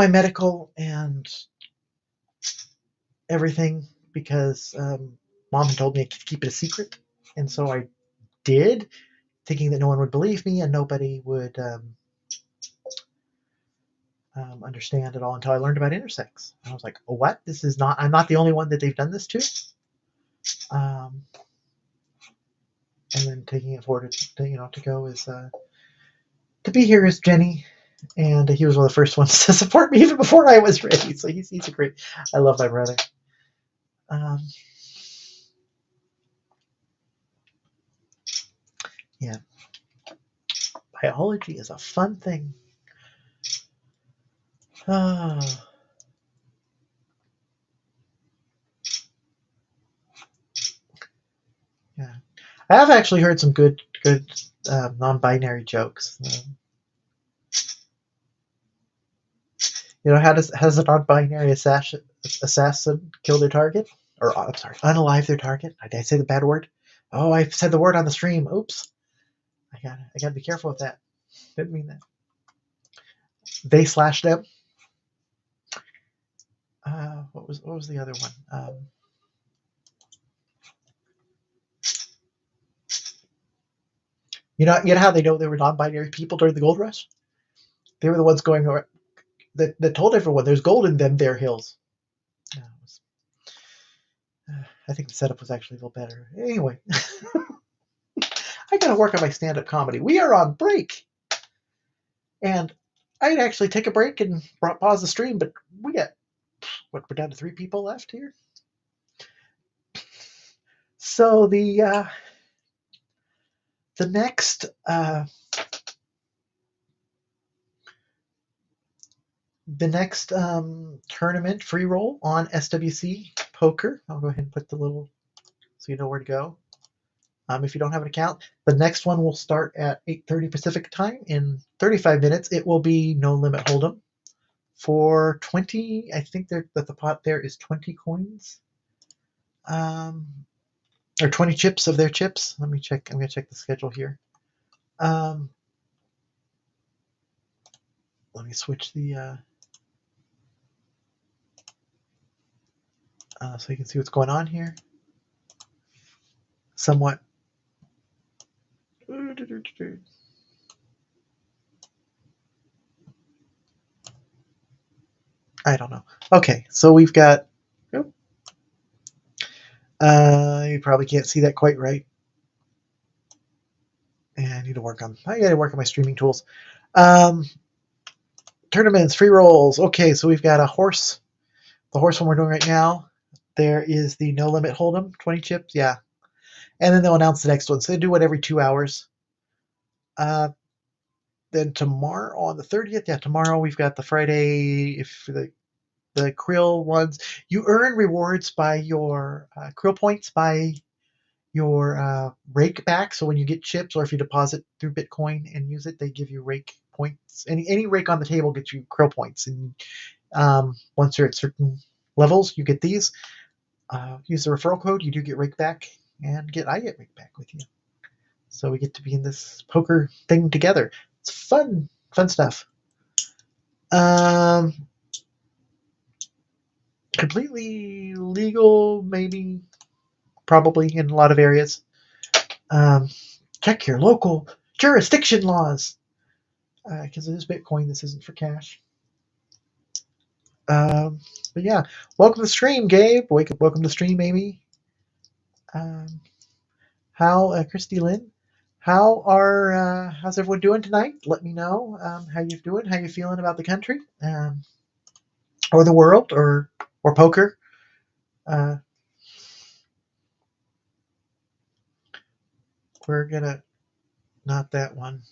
medical and everything, because mom had told me to keep it a secret, and so I did, thinking that no one would believe me and nobody would understand at all until I learned about intersex. And I was like, oh, what? This is not. I'm not the only one that they've done this to. And then taking it forward to go is to be here is Jenni, and he was one of the first ones to support me even before I was ready. So he's a great. I love my brother. Yeah, biology is a fun thing. Oh. Yeah, I have actually heard some good non-binary jokes. How does a non-binary assassin kill their target? Or I'm sorry, unalive their target? Did I say the bad word? Oh, I said the word on the stream. Oops. I gotta be careful with that. Didn't mean that. They slash them. What was the other one? You know how they know they were non-binary people during the gold rush? They were the ones going over that told everyone there's gold in them there hills. I think the setup was actually a little better. Anyway, I gotta work on my stand-up comedy. We are on break, and I'd actually take a break and pause the stream, but we got we're down to 3 people left here. So the next tournament free roll on SWC Poker. I'll go ahead and put the little so you know where to go. If you don't have an account, the next one will start at 8:30 Pacific time in 35 minutes. It will be no limit hold'em for 20. I think that the pot there is 20 coins, or 20 chips of their chips. Let me check. I'm gonna check the schedule here. Let me switch the so you can see what's going on here. Somewhat. I don't know. Okay, so we've got. You probably can't see that quite right. And I gotta work on my streaming tools. Tournaments, free rolls. Okay, so we've got a horse. The horse one we're doing right now. There is the no limit hold'em, 20 chips. Yeah, and then they'll announce the next one. So they do one every 2 hours. Then tomorrow on the 30th, tomorrow we've got the Friday. If the krill ones, you earn rewards by your krill points by your rake back. So when you get chips, or if you deposit through Bitcoin and use it, they give you rake points. Any rake on the table gets you krill points, and once you're at certain levels, you get these. Use the referral code, you do get rake back, and I get rake back with you. So we get to be in this poker thing together. It's fun stuff. Completely legal, maybe, probably in a lot of areas. Check your local jurisdiction laws, because it is Bitcoin. This isn't for cash. But yeah, welcome to the stream, Gabe. Welcome to the stream, Amy. Christy Lynn, how's everyone doing tonight? Let me know how you're doing, how you feeling about the country, or the world, or poker. We're gonna not that one.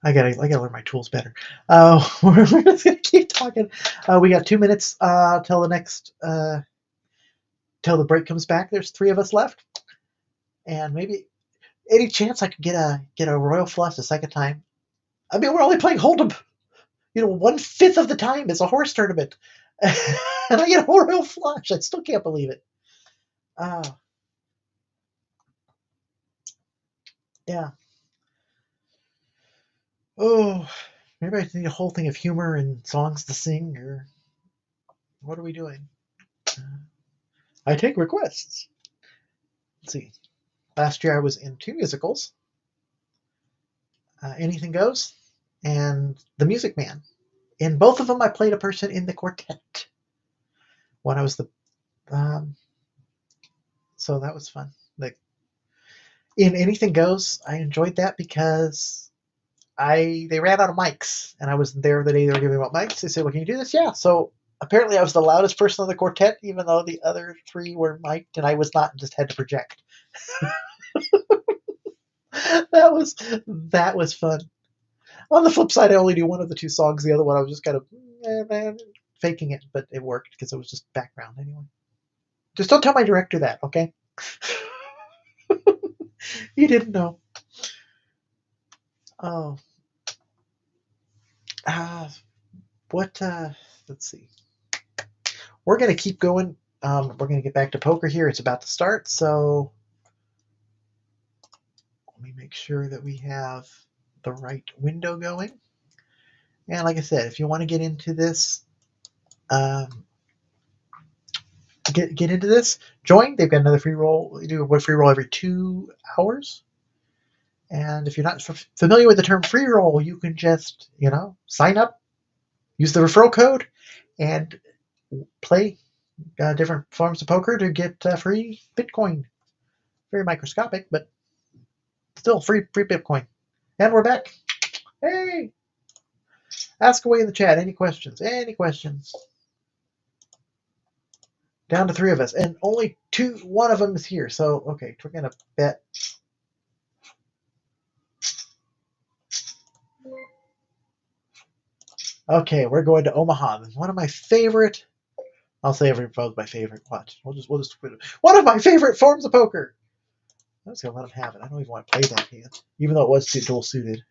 I gotta learn my tools better. We're just gonna keep talking. We got 2 minutes till the next till the break comes back. There's 3 of us left, and maybe any chance I could get a royal flush a second time. I mean, we're only playing hold'em. 1/5 of the time it's a horse tournament, and I get a royal flush. I still can't believe it. Yeah. Oh, maybe I need a whole thing of humor and songs to sing, or what are we doing? I take requests. let's see. Last year I was in 2 musicals, Anything Goes and The Music Man. In both of them, I played a person in the quartet. When I was so that was fun. Like in Anything Goes, I enjoyed that because they ran out of mics, and I was there the day they were giving out mics. They said, "Well, can you do this?" Yeah. So apparently, I was the loudest person on the quartet, even though the other 3 were mic'd, and I was not. And just had to project. that was fun. On the flip side, I only do one of the 2 songs. The other one, I was just kind of faking it, but it worked because it was just background anyway. Just don't tell my director that, okay? You didn't know. Oh. Let's see. We're going to keep going. We're going to get back to poker here. It's about to start, so let me make sure that we have the right window going. And like I said, if you want to get into this, get into this, join. They've got another free roll. You do a free roll every 2 hours. And if you're not familiar with the term free roll, you can just, sign up, use the referral code, and play different forms of poker to get free Bitcoin. Very microscopic, but still free Bitcoin. And we're back. Hey! Ask away in the chat. Any questions? Any questions? Down to 3 of us, and only 1 of them is here. So, okay, we're going to bet. Okay, we're going to Omaha. One of my favorite. I'll say everybody's my favorite. Watch. We'll just one of my favorite forms of poker. I'm just gonna let him have it. I don't even want to play that hand, even though it was dual suited.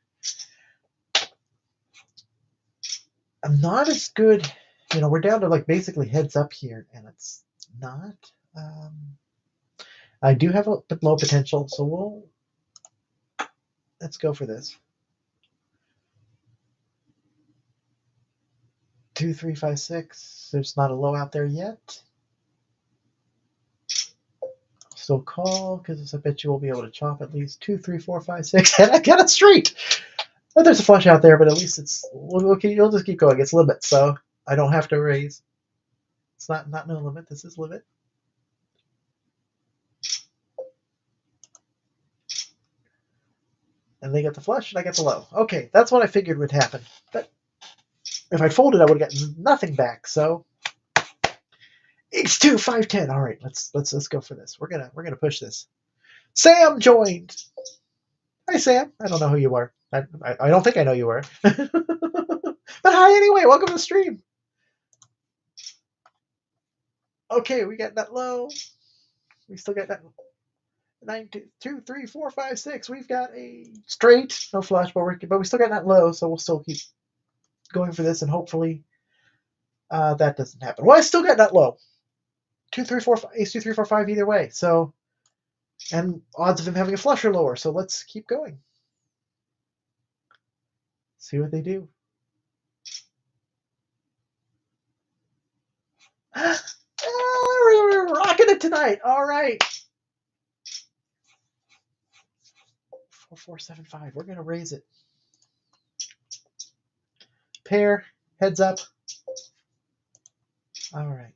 I'm not as good. We're down to like basically heads up here, and it's not. I do have a low potential, so let's go for this. 2, 3, 5, 6. There's not a low out there yet. Still call because I bet you will be able to chop at least 2, 3, 4, 5, 6, and I got it straight. But there's a flush out there, but at least you'll just keep going. It's limit, so I don't have to raise. It's not no limit. This is limit. And they get the flush, and I get the low. Okay, that's what I figured would happen. But if I folded, I would have gotten nothing back. So H2 510. All right, let's go for this. We're gonna push this. Sam joined. Hi, Sam. I don't know who you are. I don't think I know you are. But hi anyway. Welcome to the stream. Okay, we got that low. We still got that 9, 2, 3, 4, 5, 6. We've got a straight, no flush, but we still got that low, so we'll still keep going for this, and hopefully that doesn't happen. Well, I still got that low. 2, 3, 4, 5, ace 2, 3, 4, 5 either way. So, and odds of him having a flush are lower. So let's keep going. See what they do. We're rocking it tonight. All right. 4, 4, 7, 5. We're gonna raise it. Pair, heads up. All right.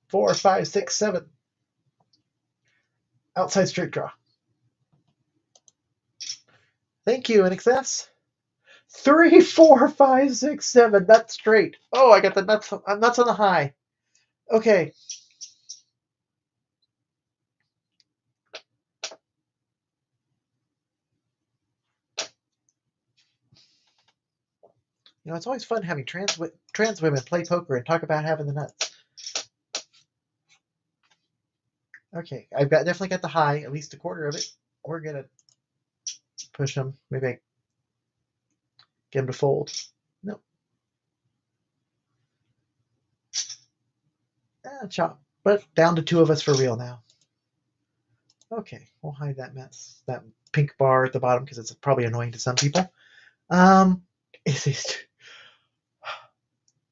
4, 5, 6, 7. Outside straight draw. Thank you. In excess. 3, 4, 5, 6, 7. That's straight. Oh, I got the nuts. I'm nuts on the high. Okay. It's always fun having trans women play poker and talk about having the nuts. Okay, I've definitely got the high, at least a quarter of it. We're gonna push him. Maybe I get him to fold. Nope. Chop. But down to 2 of us for real now. Okay, we'll hide that mess, that pink bar at the bottom because it's probably annoying to some people.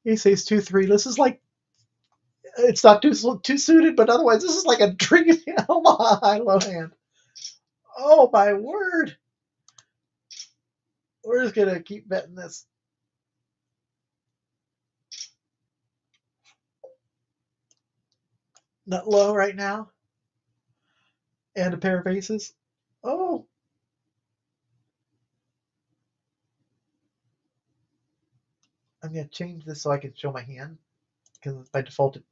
Ace 2, 3. This is like It's not too suited, but otherwise this is like a dream. Oh my low hand. Oh my word. We're just gonna keep betting this. Nut low right now. And a pair of aces. Oh. I'm gonna change this so I can show my hand. Because by default it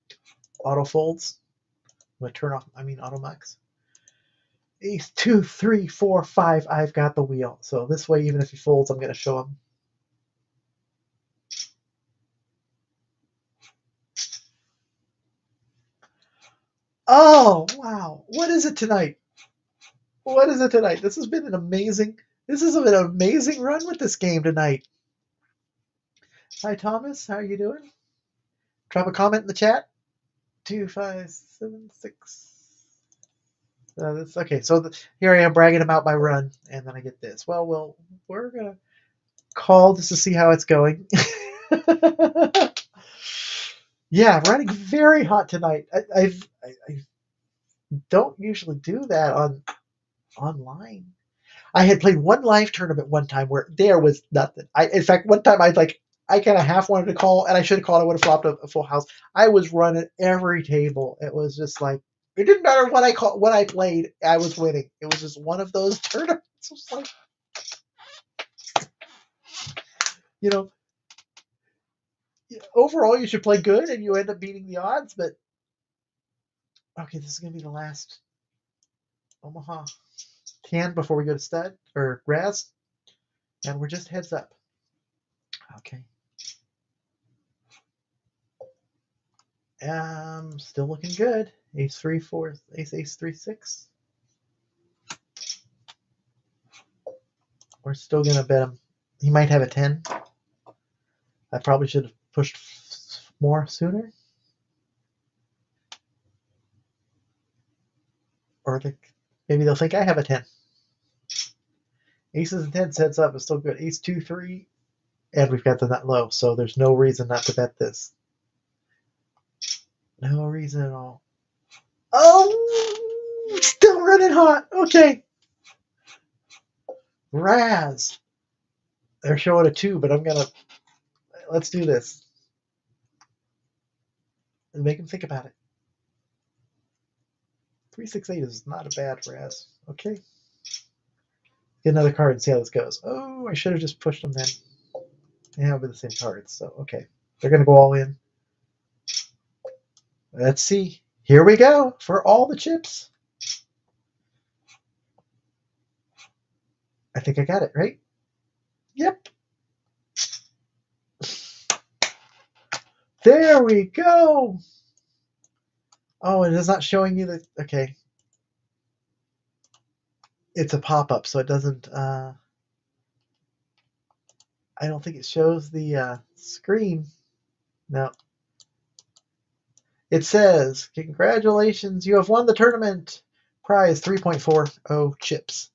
auto folds. I'm gonna turn off auto mux. Ace 2, 3, 4, 5. I've got the wheel. So this way, even if he folds, I'm gonna show him. Oh wow. What is it tonight? What is it tonight? This has been an amazing run with this game tonight. Hi Thomas, how are you doing? Drop a comment in the chat. 2576. That's okay. So here I am bragging about my run, and then I get this. Well, we're gonna call just to see how it's going. Yeah, running very hot tonight. I don't usually do that online. I had played one live tournament one time where there was nothing. In fact, one time I kind of half wanted to call, and I should have called. I would have flopped a full house. I was running every table. It was just like it didn't matter what I played. I was winning. It was just one of those tournaments. It was like, you know, overall you should play good, and you end up beating the odds. But okay, this is gonna be the last Omaha can before we go to stud or Raz, and we're just heads up. Okay. Still looking good. Ace 3, 4, ace 3, 6. We're still gonna bet him. He might have a 10. I probably should have pushed more sooner. Or maybe they'll think I have a 10. Aces and 10 heads up is still good. Ace 2, 3, and we've got the nut low, so there's no reason not to bet this. No reason at all. Oh, still running hot. Okay. Raz. They're showing a 2, but let's do this. And make him think about it. 368 is not a bad Raz. Okay. Get another card and see how this goes. Oh, I should have just pushed them then. Yeah, with the same cards. So, okay. They're going to go all in. Let's see. Here we go for all the chips. I think I got it, right? Yep. There we go. Oh, it is not showing you the... Okay. It's a pop-up, so it doesn't... I don't think it shows the screen. No. It says, congratulations, you have won the tournament. Prize 3.40 chips.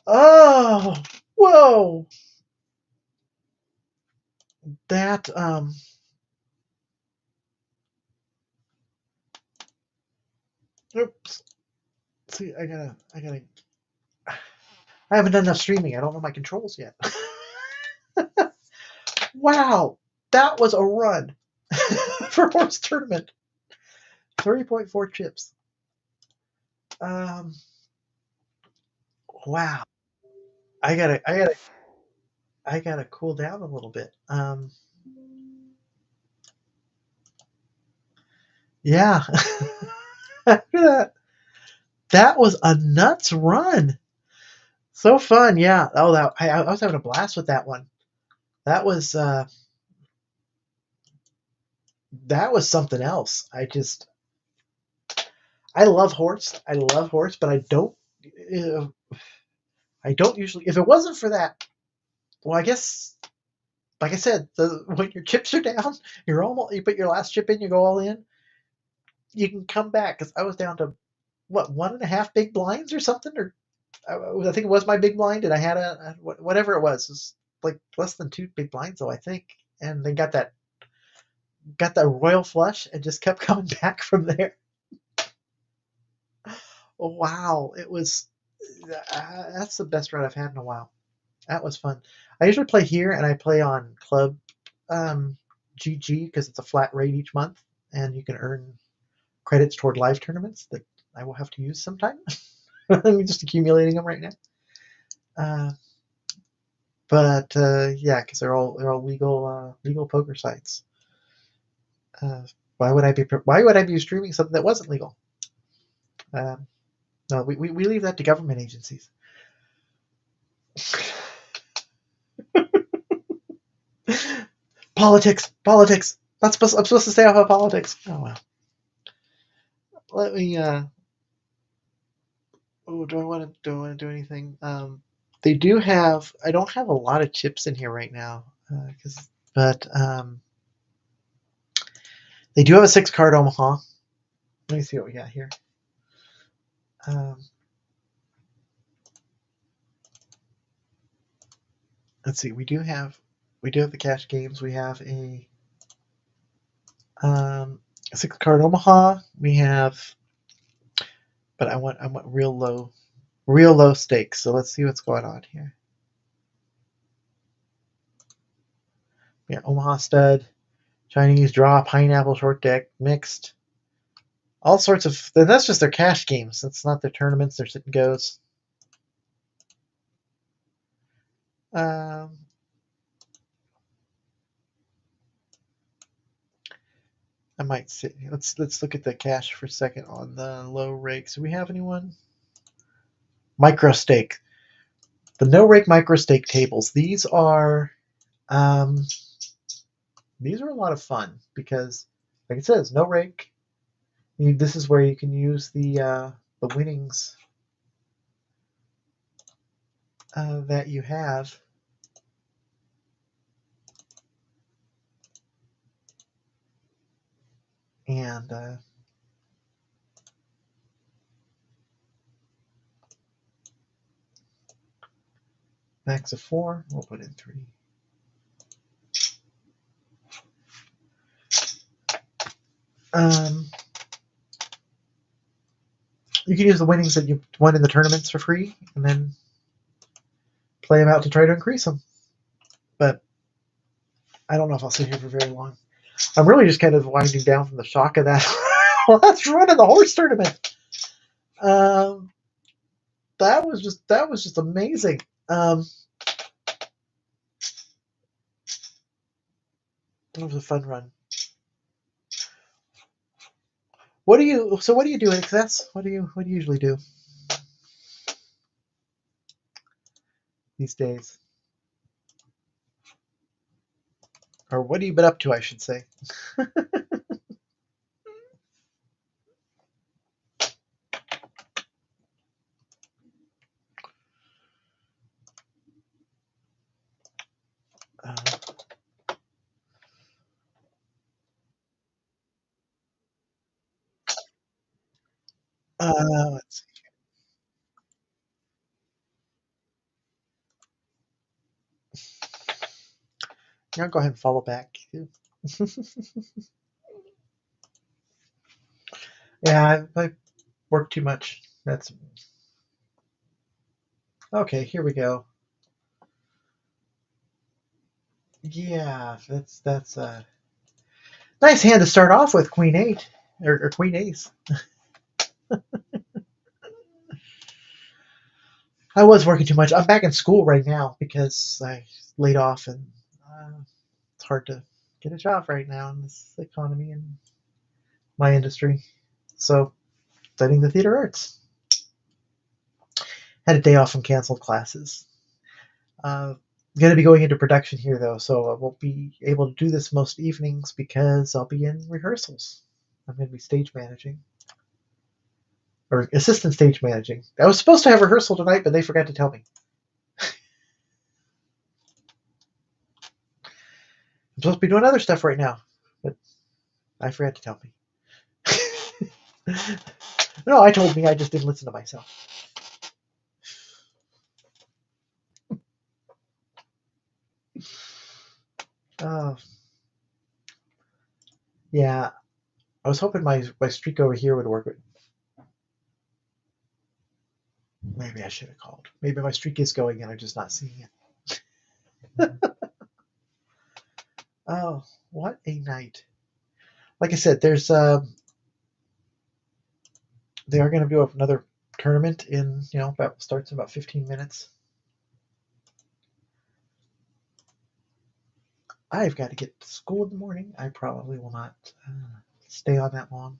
Oh, whoa. That, oops. See, I haven't done enough streaming. I don't know my controls yet. Wow, that was a run for horse tournament. 3.4 chips. Wow. I gotta cool down a little bit. Yeah. After that was a nuts run. So fun, yeah. Oh, I was having a blast with that one. That was something else. I love horse. But I don't usually. If it wasn't for that, well, I guess, like I said, when your chips are down, you put your last chip in, you go all in. You can come back because I was down to what 1.5 big blinds or something, or I think it was my big blind, and I had whatever it was like less than 2 big blinds though I think, and they got that got that royal flush and just kept coming back from there. Oh, wow, it was that's the best run I've had in a while. That was fun. I usually play here and I play on Club um, GG because it's a flat rate each month and you can earn credits toward live tournaments that I will have to use sometime. I'm just accumulating them right now. Uh, but yeah, because they're all legal poker sites. Uh, why would I be streaming something that wasn't legal? Um, no, we leave that to government agencies. Politics. I'm supposed to stay off of politics. Oh well. Let me. Oh, do anything? They do have. I don't have a lot of chips in here right now, but they do have a 6 card Omaha. Let me see what we got here. Um, let's see. We do have the cash games. We have um, a 6 card Omaha. We have, but I want real low stakes. So let's see what's going on here. Yeah, Omaha stud, Chinese draw, pineapple short deck, mixed, all sorts of. That's just their cash games. That's not their tournaments. Their sit and goes. Um, I might sit. Let's look at the cash for a second on the low rake. Do we have anyone? Micro stake. The no rake micro stake tables. Um, these are a lot of fun because, like it says, no rake. This is where you can use the winnings that you have. And max of 4. We'll put in 3. Um, you can use the winnings that you won in the tournaments for free, and then play them out to try to increase them. But I don't know if I'll sit here for very long. I'm really just kind of winding down from the shock of that last run in the horse tournament. Um, that was just amazing. It was a fun run. What do you do in excess? What do you usually do these days? Or what have you been up to, I should say? Uh, let's see. Yeah, I'll go ahead and follow back. Yeah, I work too much. That's okay. Here we go. Yeah, that's a nice hand to start off with. Queen 8 or Queen Ace. I was working too much. I'm back in school right now because I laid off, and it's hard to get a job right now in this economy and my industry. So, studying the theater arts. Had a day off from canceled classes. Uh, going to be going into production here though, so I won't be able to do this most evenings because I'll be in rehearsals. I'm going to be stage managing or assistant stage managing. I was supposed to have rehearsal tonight, but they forgot to tell me. I'm supposed to be doing other stuff right now, but I forgot to tell me. No, I told me. I just didn't listen to myself. Uh, Yeah, I was hoping my streak over here would work. But maybe I should have called. Maybe my streak is going and I'm just not seeing it. Oh, what a night! Like I said, they are going to do another tournament in about starts in about 15 minutes. I've got to get to school in the morning. I probably will not stay on that long.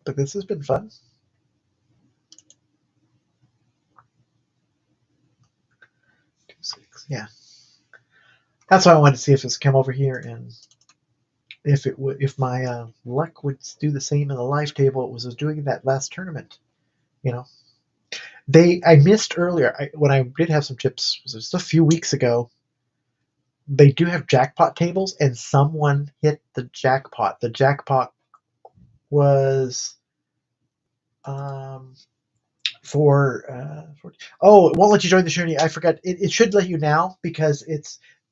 But this has been fun. 2-6, yeah. That's why I wanted to see if it's come over here and if my luck would do the same in the live table it was doing that last tournament. You know, I missed earlier when I did have some chips. It was just a few weeks ago. They do have jackpot tables, and someone hit the jackpot. The jackpot was oh, it won't let you join the journey. I forgot. It should let you now because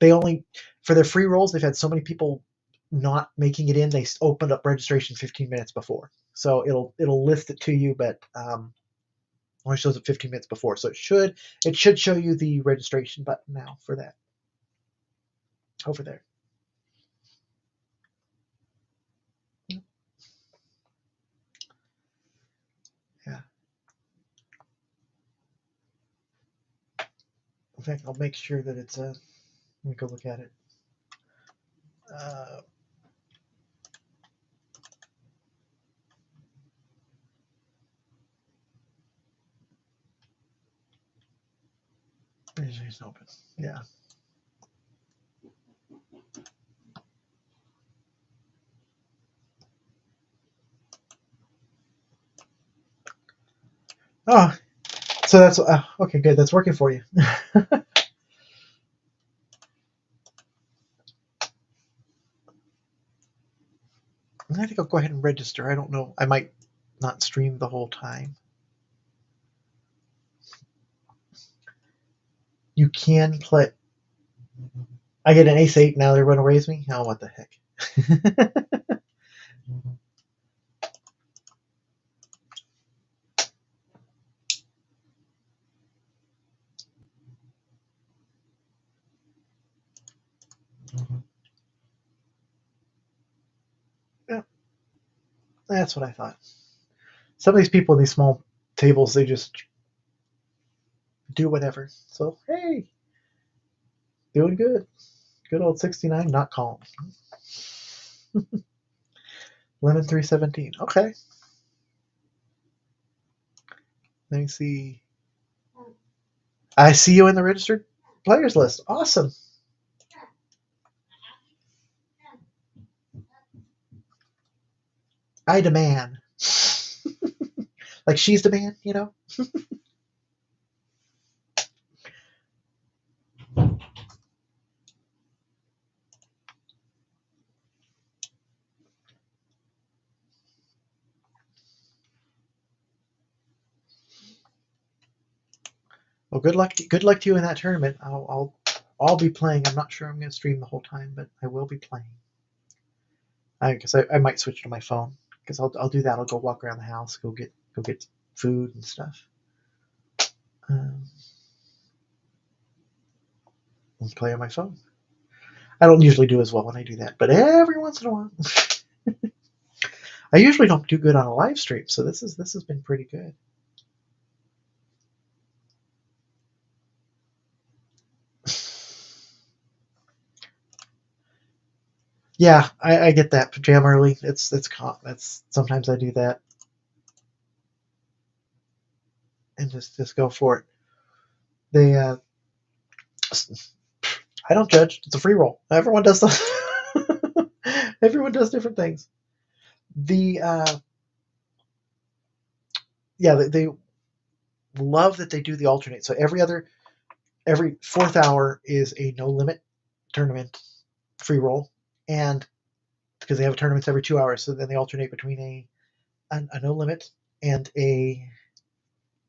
they only for their free rolls. They've had so many people not making it in. They opened up registration 15 minutes before, so it'll list it to you, but only shows it 15 minutes before. So it should show you the registration button now for that over there. Yeah. In fact, I'll make sure that it's let me go look at it. It's open. Yeah. Oh, so that's okay. Good. That's working for you. I think I'll go ahead and register. I don't know. I might not stream the whole time. You can play. I get an ace 8 now. They're going to raise me. Oh, what the heck. Yeah, that's what I thought. Some of these people in these small tables, they just do whatever. So, hey, doing good. Good old 69, not calm. Lemon 317. Okay. Let me see. I see you in the registered players list. Awesome. I demand. Like she's the man, Well, good luck. Good luck to you in that tournament. I'll be playing. I'm not sure I'm going to stream the whole time, but I will be playing. I guess I might switch to my phone because I'll do that. I'll go walk around the house, go get food and stuff. And play on my phone. I don't usually do as well when I do that, but every once in a while. I usually don't do good on a live stream, so this has been pretty good. Yeah, I get that. Jam early. It's sometimes I do that. And just go for it. They I don't judge. It's a free roll. Everyone does everyone does different things. The yeah, they love that they do the alternate. So every fourth hour is a no limit tournament. free roll, and because they have tournaments every 2 hours, so then they alternate between a no limit and a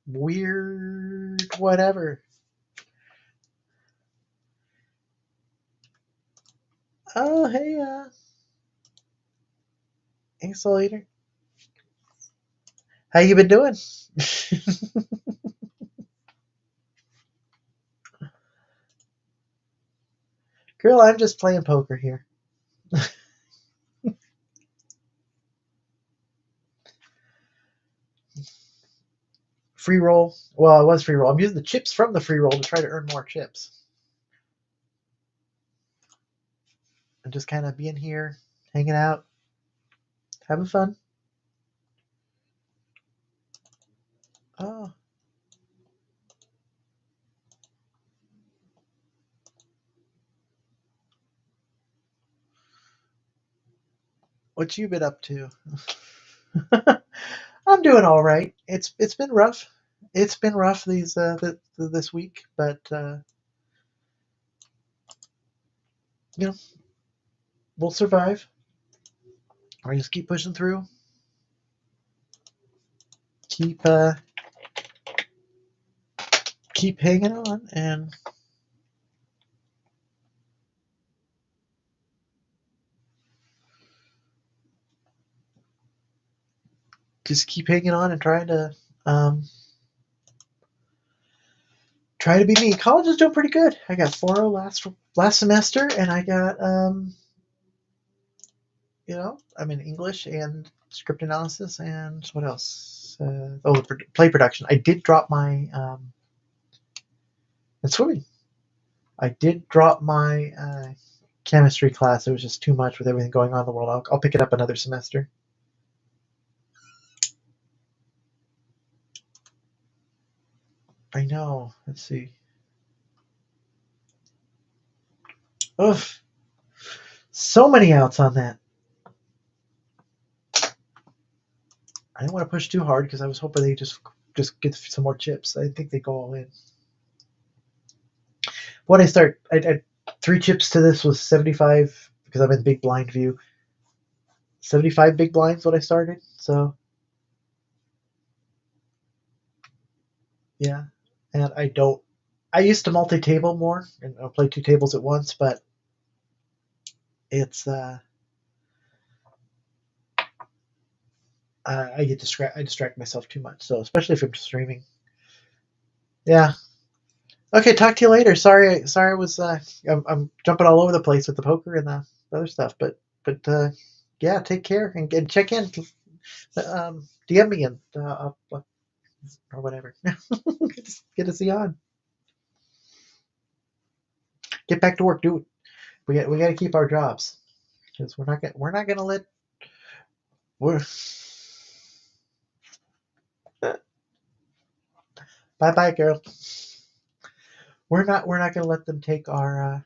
weird whatever. Oh, hey, Insulator. How you been doing? Girl, I'm just playing poker here. Free roll. Well, it was free roll. I'm using the chips from the free roll to try to earn more chips. And just kind of being here, hanging out, having fun. Oh, what you been up to? I'm doing all right. It's been rough. It's been rough this week, but you know we'll survive. I just keep pushing through. Keep keep hanging on, and just keep hanging on and um, try to be me. College is doing pretty good. I got 4.0 last semester, and I got I'm in English and script analysis, and what else? Play production. I did drop my and swimming. I did drop my chemistry class. It was just too much with everything going on in the world. I'll pick it up another semester. I know. Let's see. Ugh. So many outs on that. I didn't want to push too hard because I was hoping they just get some more chips. I think they go all in. What I 3 chips to this was 75 because I'm in big blind view. 75 big blinds what I started. So yeah, and I used to multi-table more and I'll play 2 tables at once, but it's I distract myself too much. So especially if I'm streaming. Yeah. Okay, talk to you later. Sorry, I was I'm jumping all over the place with the poker and the other stuff, but yeah, take care and check in. DM me and or whatever. Get to see you on. Get back to work. Do it. We got to keep our jobs because we're not gonna let we're bye bye girl. We're not gonna let them take our.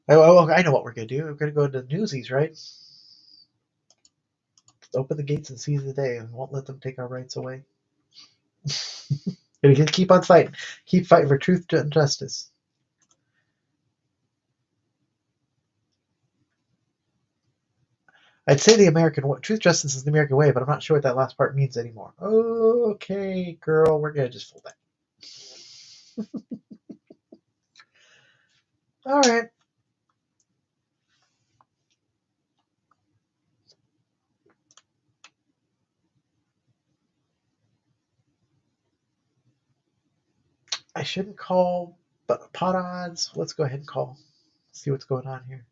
I know what we're gonna do. We're gonna go to Newsies, right? Open the gates and seize the day, and won't let them take our rights away. Gonna keep on fighting. Keep fighting for truth and justice. I'd say the American way. Truth, justice is the American way, but I'm not sure what that last part means anymore. Okay, girl, we're gonna just fold that. All right. I shouldn't call, but pot odds. Let's go ahead and call. See what's going on here.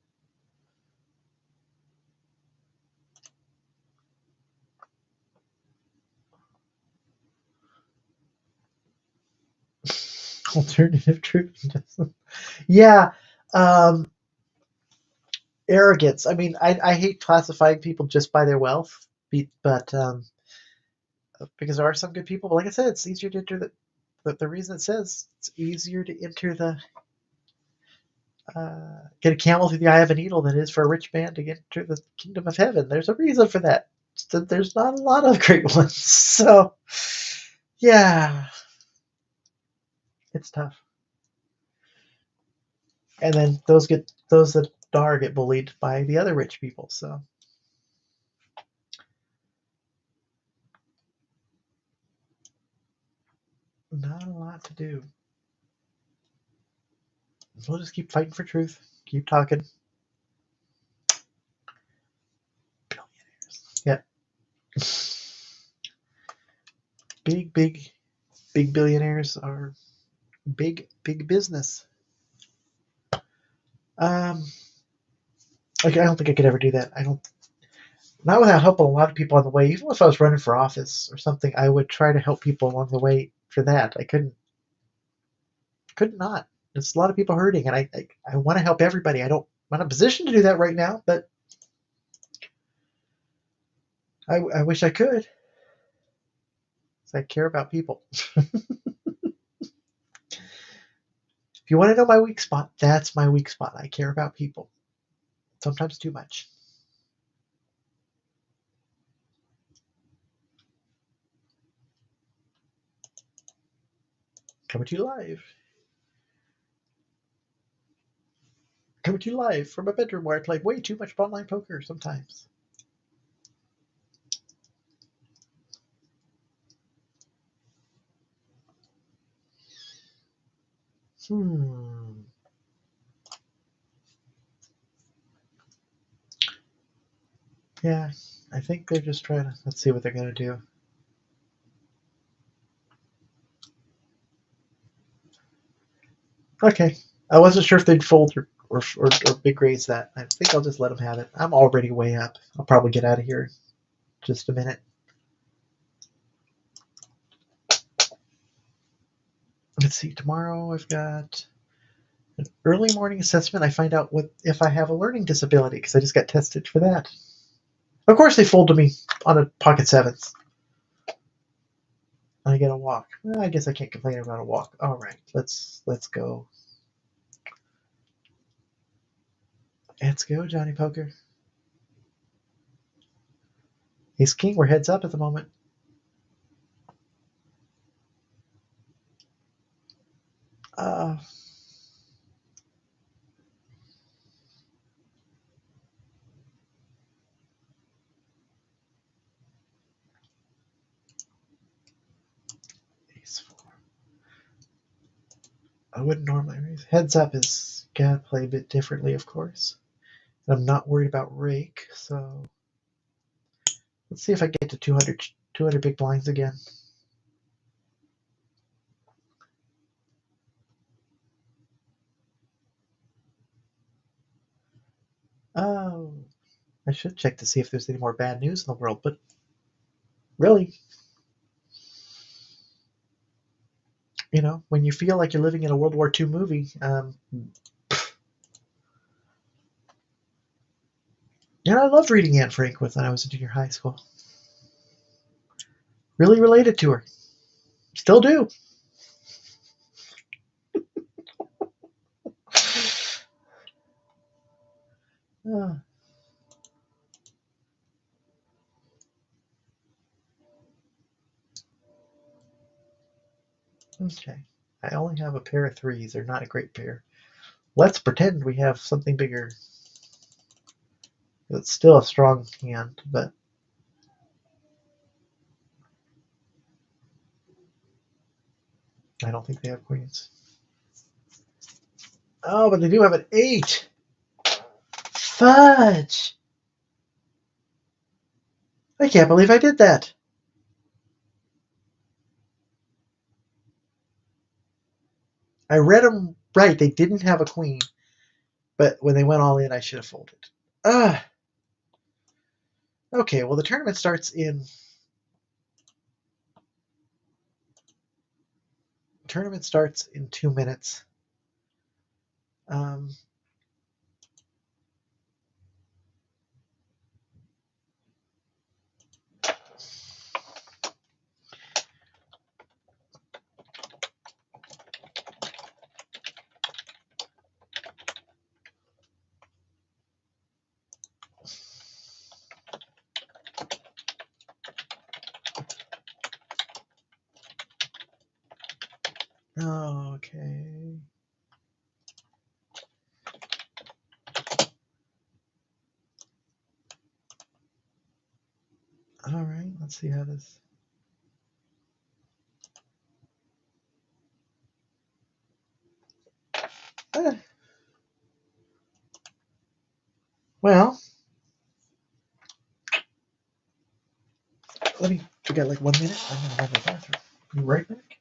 Alternative truth. Yeah. Um, Arrogance. I mean, I hate classifying people just by their wealth, but because there are some good people. But like I said, it's easier to enter the reason it says it's easier to enter the get a camel through the eye of a needle than it is for a rich man to get to the kingdom of heaven. There's a reason for that. There's not a lot of great ones. So, yeah. It's tough. And then those that are get bullied by the other rich people. So not a lot to do. We'll just keep fighting for truth. Keep talking. Billionaires. Yep. Big billionaires are big business. Like, I don't think I could ever do that. I don't. Not without helping a lot of people on the way. Even if I was running for office or something, I would try to help people along the way. For that, I could not. There's a lot of people hurting, and I want to help everybody. I don't. I'm not in a position to do that right now, but I wish I could. I care about people. If you want to know my weak spot, that's my weak spot. I care about people. Sometimes too much. Coming to you live. Coming to you live from a bedroom where I play way too much online poker sometimes. Yeah, I think they're just trying to. Let's see what they're going to do. Okay. I wasn't sure if they'd fold or big raise that. I think I'll just let them have it. I'm already way up. I'll probably get out of here in just a minute. Let's see. Tomorrow I've got an early morning assessment. I find out if I have a learning disability because I just got tested for that. Of course, they fold to me on a pocket sevens. I get a walk. Well, I guess I can't complain about a walk. All right, let's go. Let's go, Johnny Poker. Ace King. We're heads up at the moment. Ace 4. I wouldn't normally raise. Heads up is gotta play a bit differently, of course. And I'm not worried about rake, so let's see if I get to 200 big blinds again. Oh, I should check to see if there's any more bad news in the world, but really, when you feel like you're living in a World War II movie, I loved reading Anne Frank when I was in junior high school. Really related to her. Still do. Oh. Okay. I only have a pair of threes. They're not a great pair. Let's pretend we have something bigger. It's still a strong hand, but I don't think they have queens. Oh, but they do have an 8. Fudge! I can't believe I did that. I read them right. They didn't have a queen, but when they went all in, I should have folded. Ah. Okay, well, the tournament starts in 2 minutes. Okay. All right, let's see how this. Well, we got like 1 minute. I'm gonna run to the bathroom. Be right back.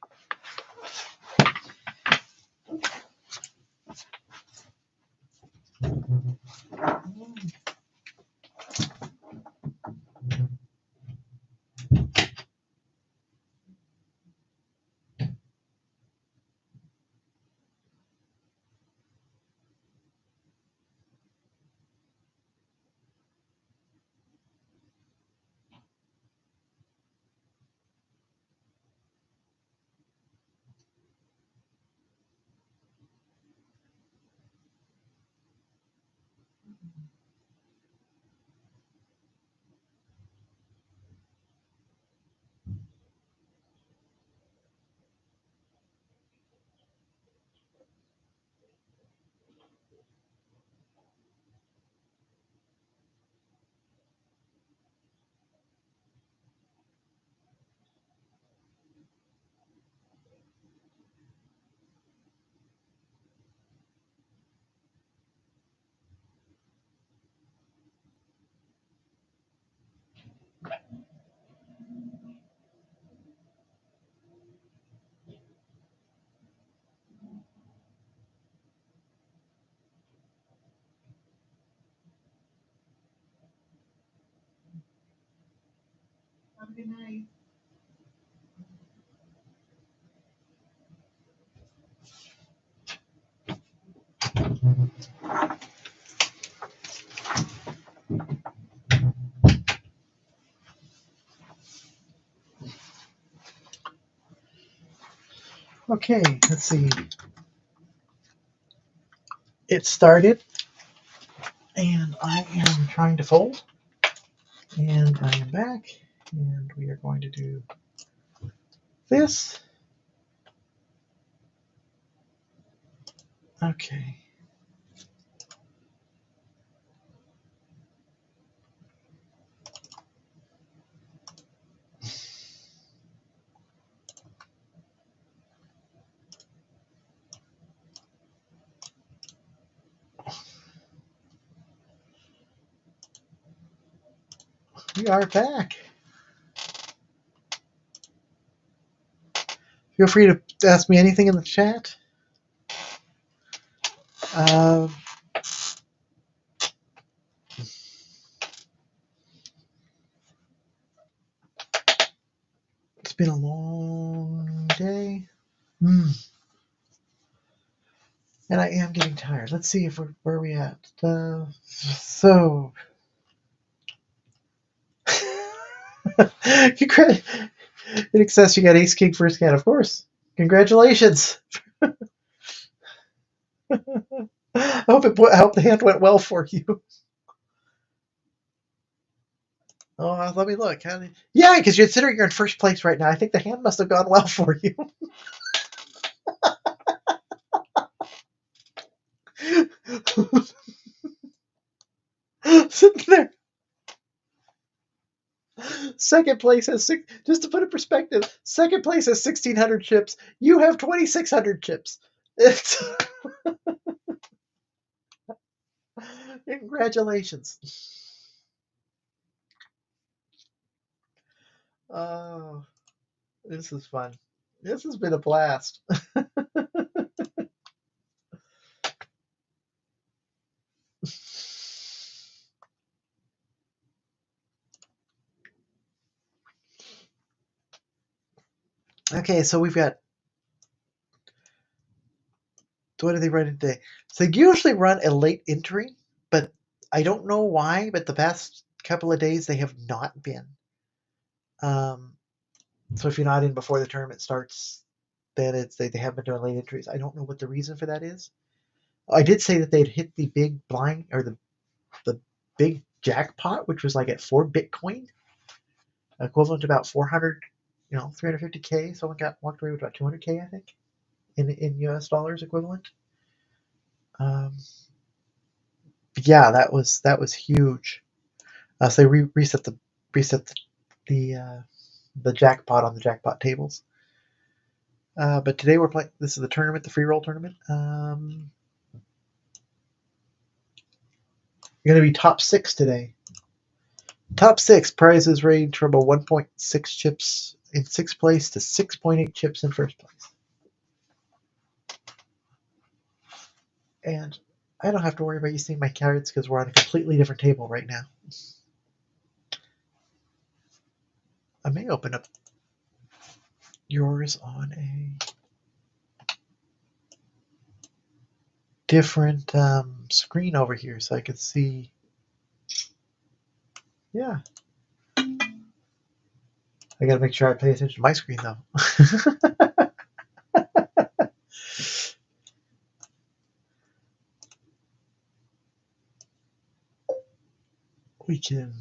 Have a good night. Okay, let's see. It started, and I am trying to fold, and I am back, and we are going to do this. Okay. We are back. Feel free to ask me anything in the chat. Uh, it's been a long day. And I am getting tired. Let's see if where are we at. So, in excess, you got Ace King first hand, of course. Congratulations. I hope the hand went well for you. Oh, let me look. Yeah, because considering you're in first place right now, I think the hand must have gone well for you. Sitting there. Second place has just to put in perspective, second place has 1,600 chips. You have 2,600 chips. It's Congratulations. Oh, this is fun. This has been a blast. Okay, so we've got, what do they run today? So they usually run a late entry, but I don't know why, but the past couple of days they have not been. So if you're not in before the tournament starts, then they have been doing late entries. I don't know what the reason for that is. I did say that they'd hit the big blind, or the big jackpot, which was like at 4 Bitcoin, equivalent to about 400, 350K. Someone walked away with about 200K, I think. in US dollars equivalent. Yeah, that was huge. So they reset the jackpot on the jackpot tables. But today we're playing. This is the tournament, the free roll tournament. Going to be top 6 today. Top 6 prizes range from a 1.6 chips in 6th place to 6.8 chips in 1st place. And I don't have to worry about you seeing my cards because we're on a completely different table right now. I may open up yours on a different screen over here so I can see. Yeah. I gotta make sure I pay attention to my screen though. We can.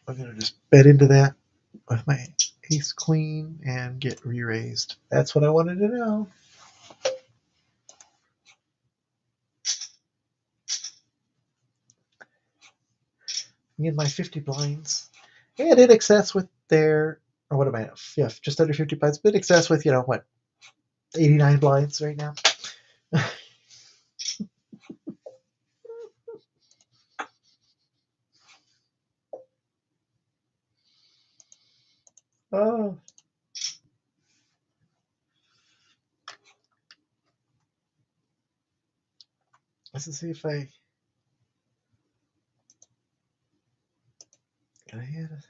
I'm gonna just bet into that with my ace queen and get re-raised. That's what I wanted to know. Me and my 50 blinds. And in excess with their, or what am I at? Yeah, just under 50 blinds, but in excess with, 89 blinds right now. Oh. Let's see if I can I hit it.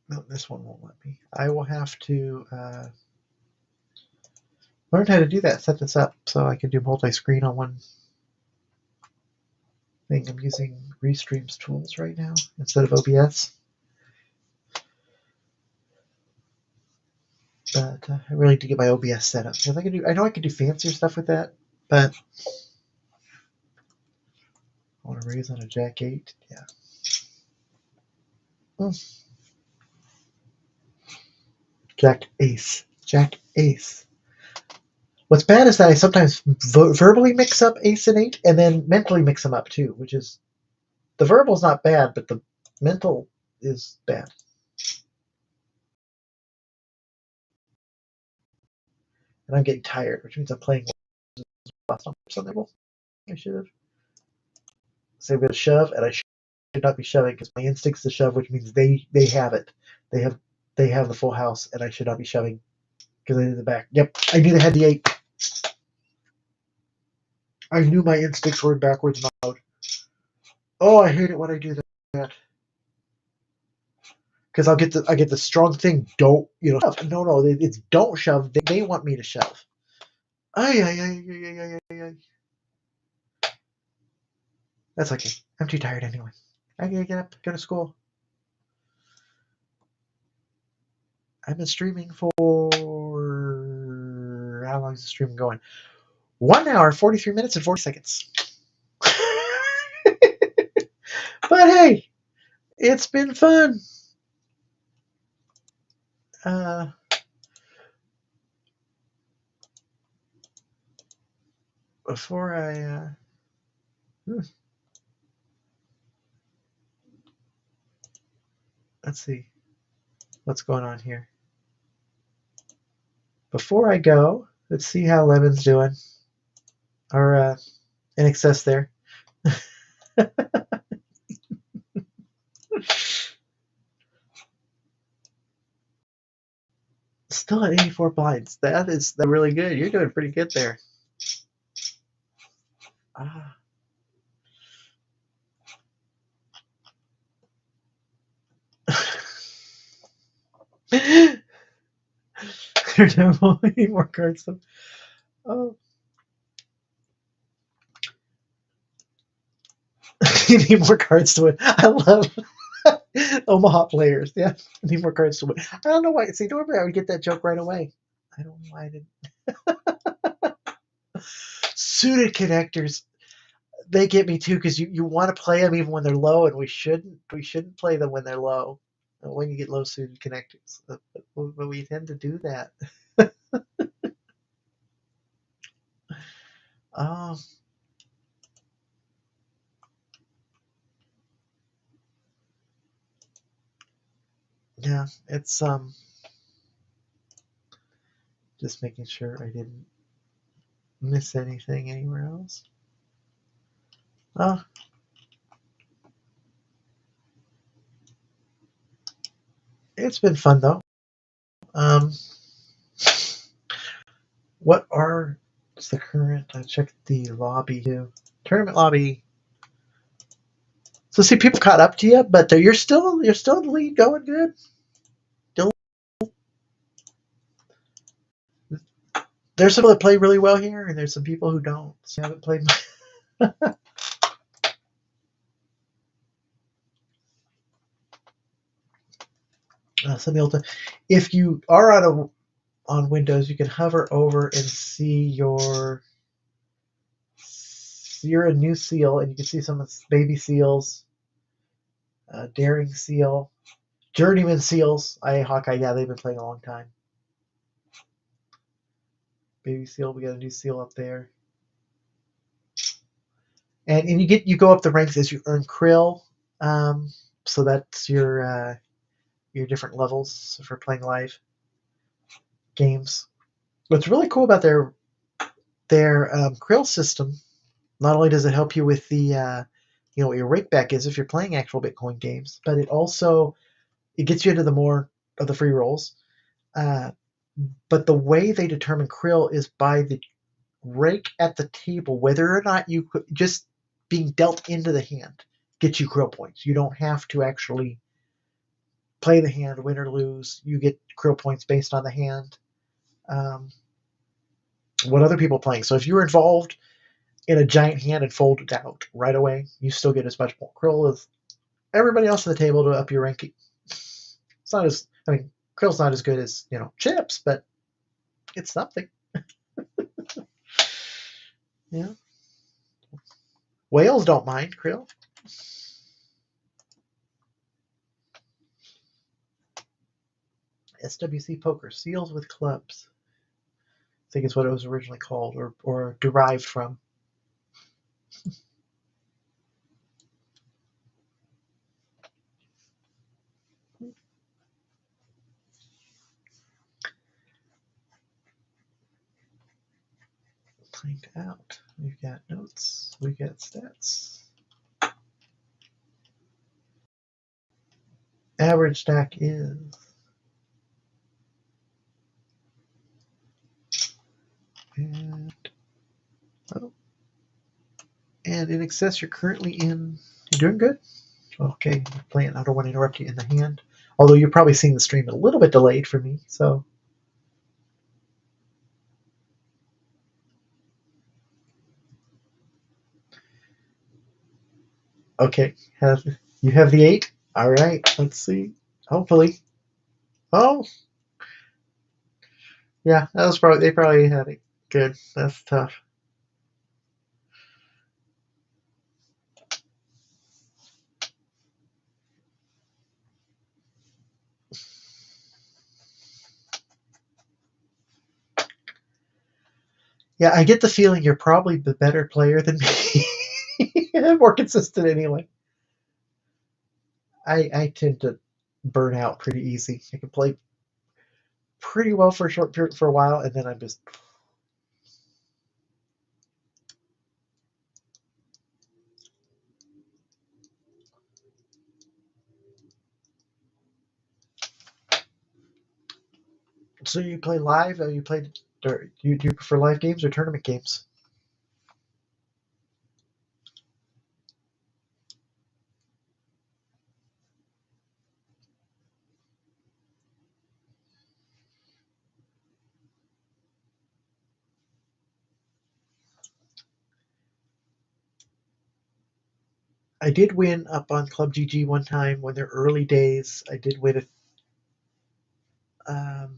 No, this one won't let me. I will have to learn how to do that, set this up so I can do multi-screen on one thing. I'm using Restream's tools right now instead of OBS. But I really need to get my OBS set up. Because I know I can do fancier stuff with that, but I want to raise on a Jack 8. Yeah. Jack Ace. Jack Ace. What's bad is that I sometimes verbally mix up Ace and 8 and then mentally mix them up too, which is, the verbal's not bad, but the mental is bad. And I'm getting tired, which means I'm playing last on something. I should have. So I'm going to shove, and I should not be shoving because my instinct's to shove, which means they have it. They have the full house, and I should not be shoving because I did the back. Yep, I knew they had the 8. I knew my instincts were in backwards mode. Oh, I hate it when I do that. Because I get the strong thing. Don't shove. No, it's don't shove. They want me to shove. Ay. That's okay. I'm too tired anyway. I gotta get up, go to school. I've been streaming for, how long is the stream going? 1 hour, 43 minutes, and 40 seconds. But hey, it's been fun. Before I let's see what's going on here. Before I go, let's see how Lemon's doing. Or in excess there. Still at 84 blinds. That's really good. You're doing pretty good there. There's definitely more cards. Oh. You need more cards to win. I love Omaha players. Yeah, I need more cards to win. I don't know why. See, normally I would get that joke right away. I don't know why I didn't. Suited connectors, they get me too because you want to play them even when they're low, and we shouldn't play them when they're low. When you get low suited connectors, but we tend to do that. Um, yeah, it's just making sure I didn't miss anything anywhere else. Oh, it's been fun though. Um, what are what's the current? I checked the lobby too. Tournament lobby. So see, people caught up to you, but you're still in the lead, going good. Still, there's some people that play really well here, and there's some people who don't. So haven't played. Some people. If you are on Windows, you can hover over and see you're a new seal, and you can see some of the baby seals, daring seal, journeyman seals. Hawkeye, yeah, they've been playing a long time. Baby seal, we got a new seal up there. And you go up the ranks as you earn krill. So that's your different levels for playing live games. What's really cool about their krill system, not only does it help you with the what your rake back is if you're playing actual Bitcoin games, but it gets you into the more of the free rolls. But the way they determine krill is by the rake at the table, whether or not you could just being dealt into the hand gets you krill points. You don't have to actually play the hand, win or lose. You get krill points based on the hand. What other people are playing. So if you were involved in a giant hand and folded out right away, you still get as much more krill as everybody else at the table to up your ranking. It's not as krill's not as good as chips, but it's something. Yeah. Whales don't mind krill. SWC poker, seals with clubs. I think it's what it was originally called or derived from. Find out. We've got notes. We got stats. Average stack is and in excess. You're currently in. You're doing good. Okay, playing. I don't want to interrupt you in the hand. Although you're probably seeing the stream a little bit delayed for me. So okay, you have the 8. All right. Let's see. Hopefully. Oh, yeah. They probably had it. Good. That's tough. Yeah, I get the feeling you're probably the better player than me. More consistent anyway. I tend to burn out pretty easy. I can play pretty well for a short period for a while, and then I'm just. So you play live? You played? Or do you prefer live games or tournament games? I did win up on Club GG one time when they're early days. I did win um,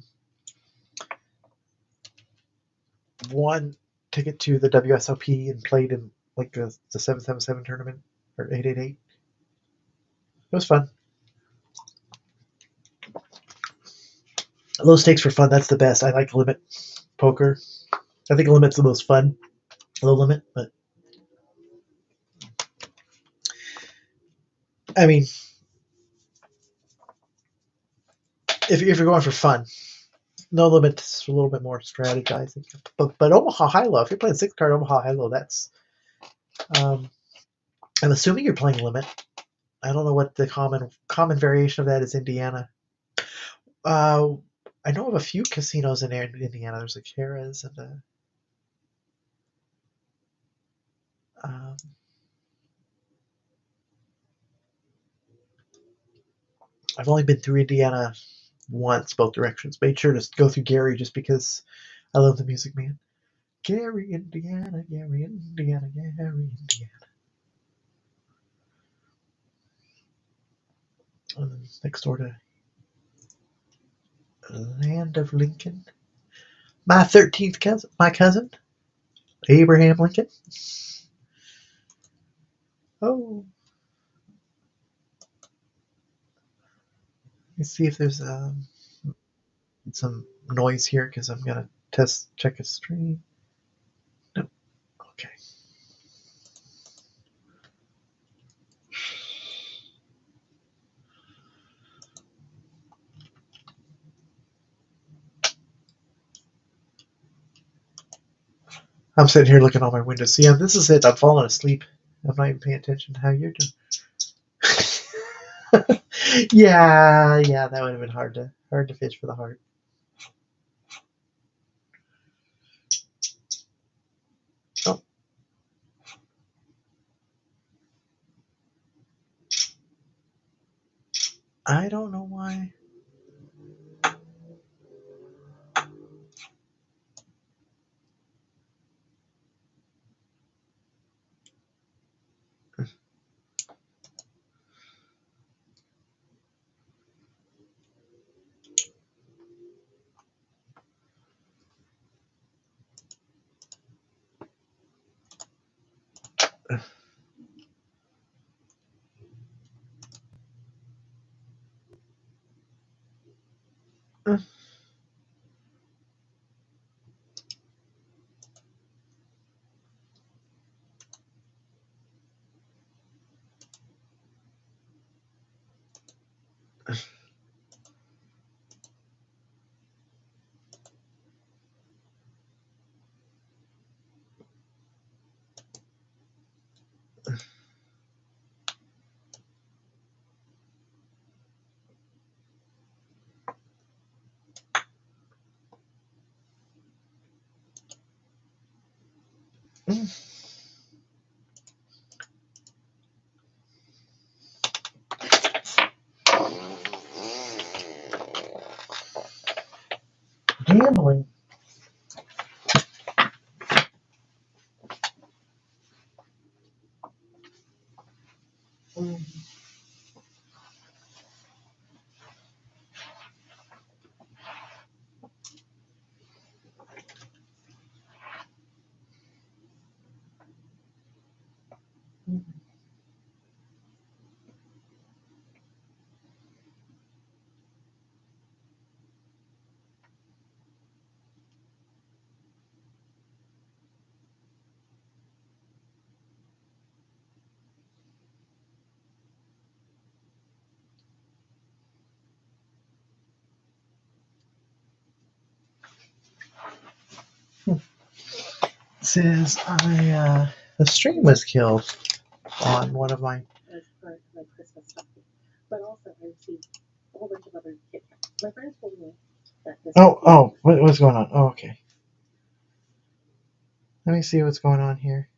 one ticket to the WSOP and played in like the 777 tournament or 888. It was fun. Low stakes for fun. That's the best. I like limit poker. I think limit's the most fun. Low limit, but I mean, if you're going for fun, no limit's a little bit more strategizing. But Omaha High Low, if you're playing 6 card Omaha High Low, that's I'm assuming you're playing limit. I don't know what the common variation of that is. Indiana. Uh, I know of a few casinos in Indiana. There's a Kara's and a. Um, I've only been through Indiana once, both directions. Made sure to go through Gary just because I love the Music Man. Gary, Indiana, Gary, Indiana, Gary, Indiana. Next door to Land of Lincoln. My 13th cousin, Abraham Lincoln. Oh, let's see if there's some noise here because I'm gonna check a stream. No, okay. I'm sitting here looking out my window. See, this is it. I'm falling asleep. I'm not even paying attention to how you're doing. Yeah, that would have been hard to fish for the heart. Oh, I don't know why. Gambling. Says the stream was killed on one of my. As part of my Christmas stuff. But also I received a whole bunch of other Kit Kats. My friends told me that this What's going on? Oh, okay. Let me see what's going on here.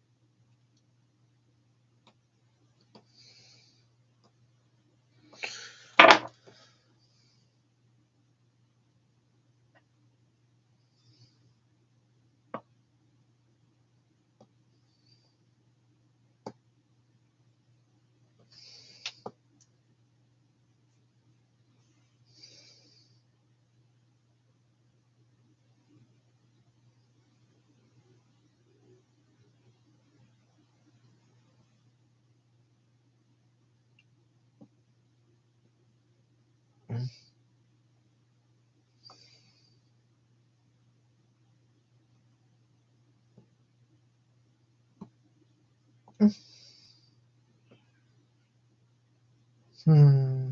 Hmm.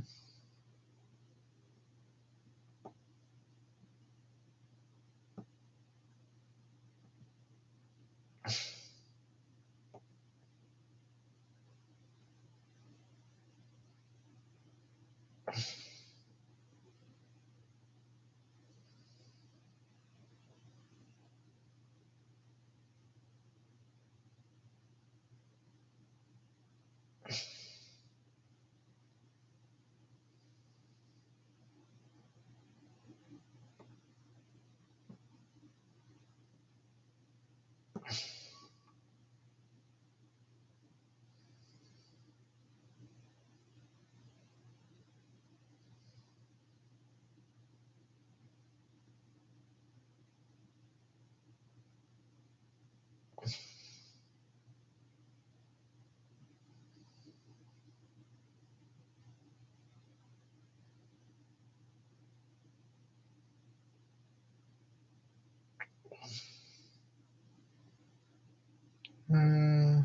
Hmm.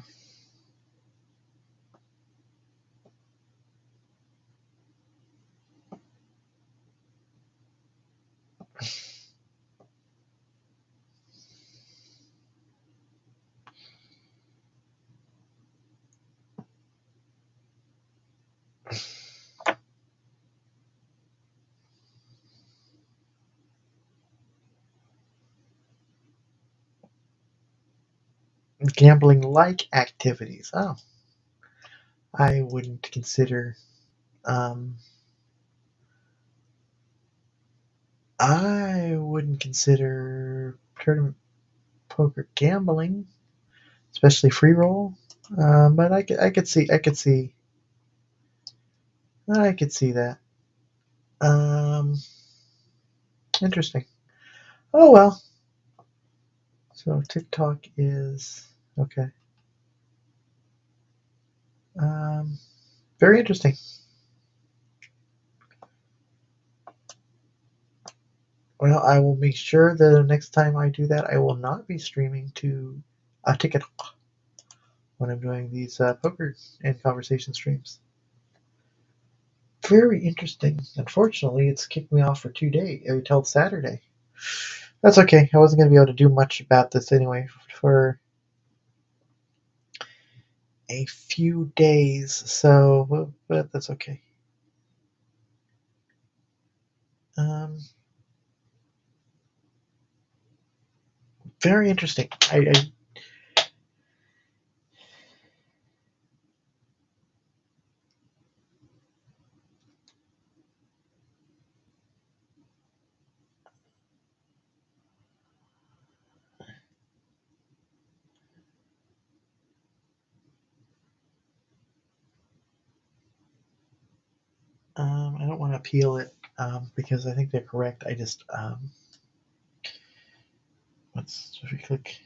Gambling-like activities. Oh, I wouldn't consider. Um, I wouldn't consider tournament poker gambling, especially free roll. But I could see that. Um, Interesting. Oh well. So TikTok is okay. Um, Very interesting. Well, I will make sure that the next time I do that, I will not be streaming to a TikTok when I'm doing these poker and conversation streams. Very interesting. Unfortunately, it's kicked me off for 2 days until Saturday. That's okay. I wasn't going to be able to do much about this anyway for a few days, so but that's okay. Um, Very interesting. I don't want to appeal it because I think they're correct. I just let's if we click.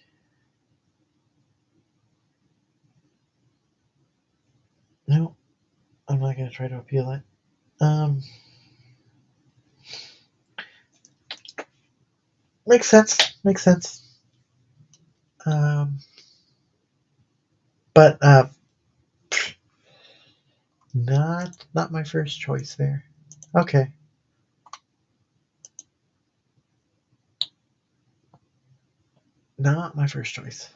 No, I'm not going to try to appeal it. Makes sense. Makes sense. Um, but not my first choice there. Okay. Not my first choice.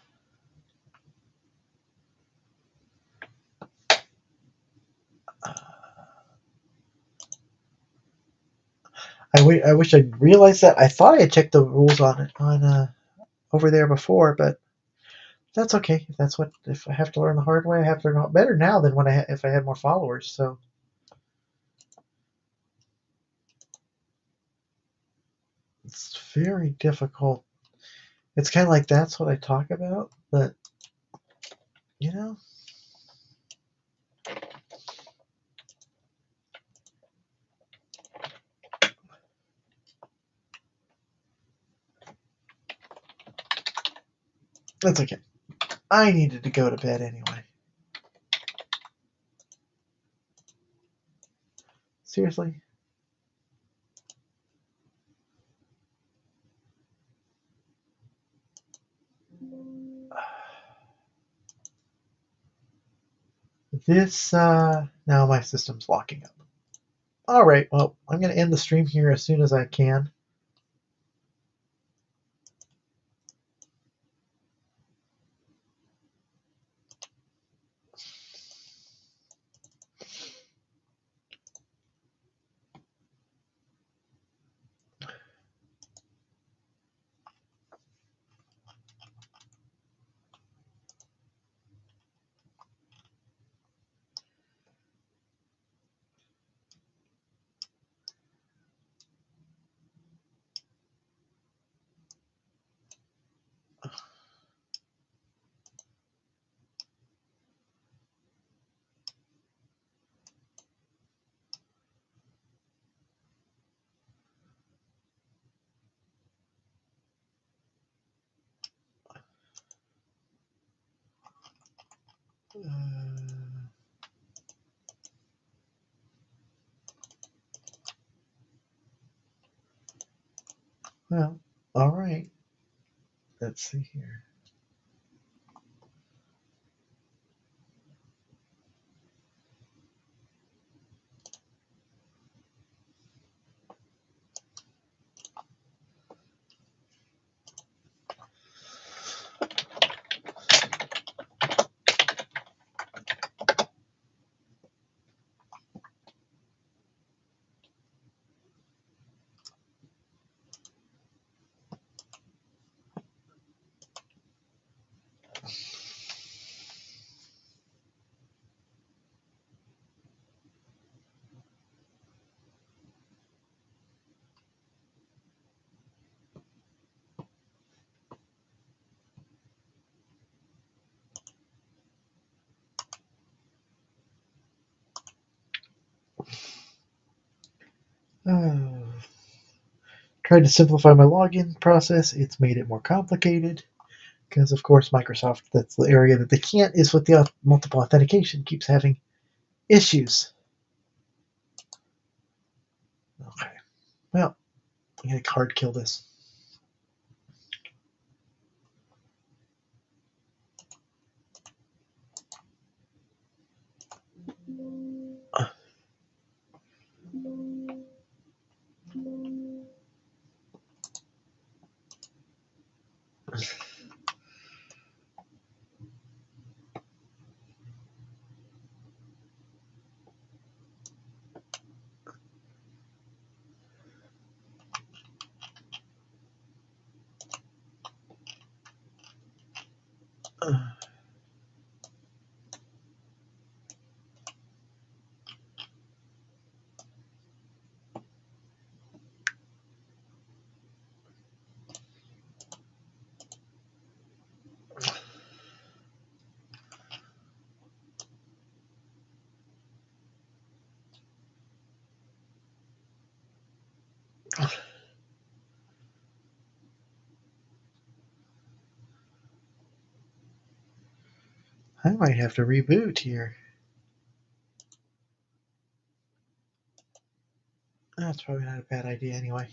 Uh, I wish I'd realized that. I thought I had checked the rules on it on over there before, but that's okay. If that's what if I have to learn the hard way, I have to learn better now than when if I had more followers. So it's very difficult. It's kind of like that's what I talk about, but you know, that's okay. I needed to go to bed anyway. Seriously. This, now my system's locking up. All right, well, I'm going to end the stream here as soon as I can. Well, all right. Let's see here. Tried to simplify my login process. It's made it more complicated because, of course, Microsoft, that's the area that they can't, is with the multiple authentication, keeps having issues. Okay. Well, I'm going to hard kill this. I might have to reboot here. That's probably not a bad idea anyway.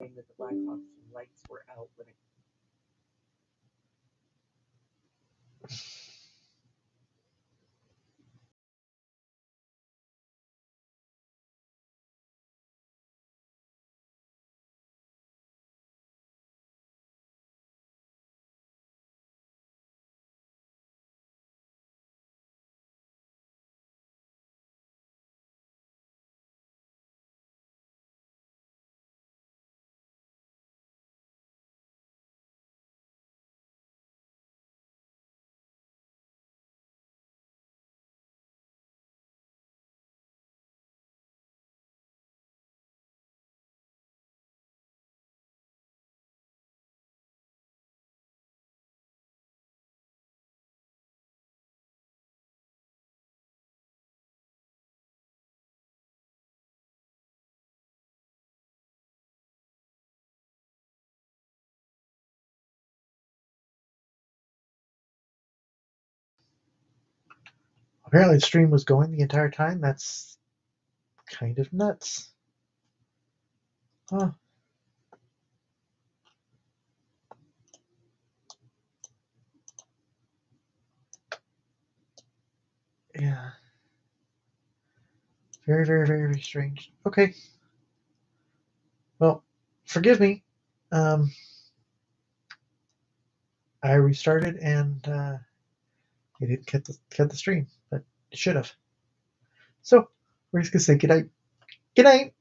saying that the Blackhawks lights were out when it. Apparently the stream was going the entire time. That's kind of nuts. Huh. Yeah. Very, very, very, very strange. Okay. Well, forgive me. I restarted and it didn't cut the stream, but it should have. So we're just gonna say good night. Good night.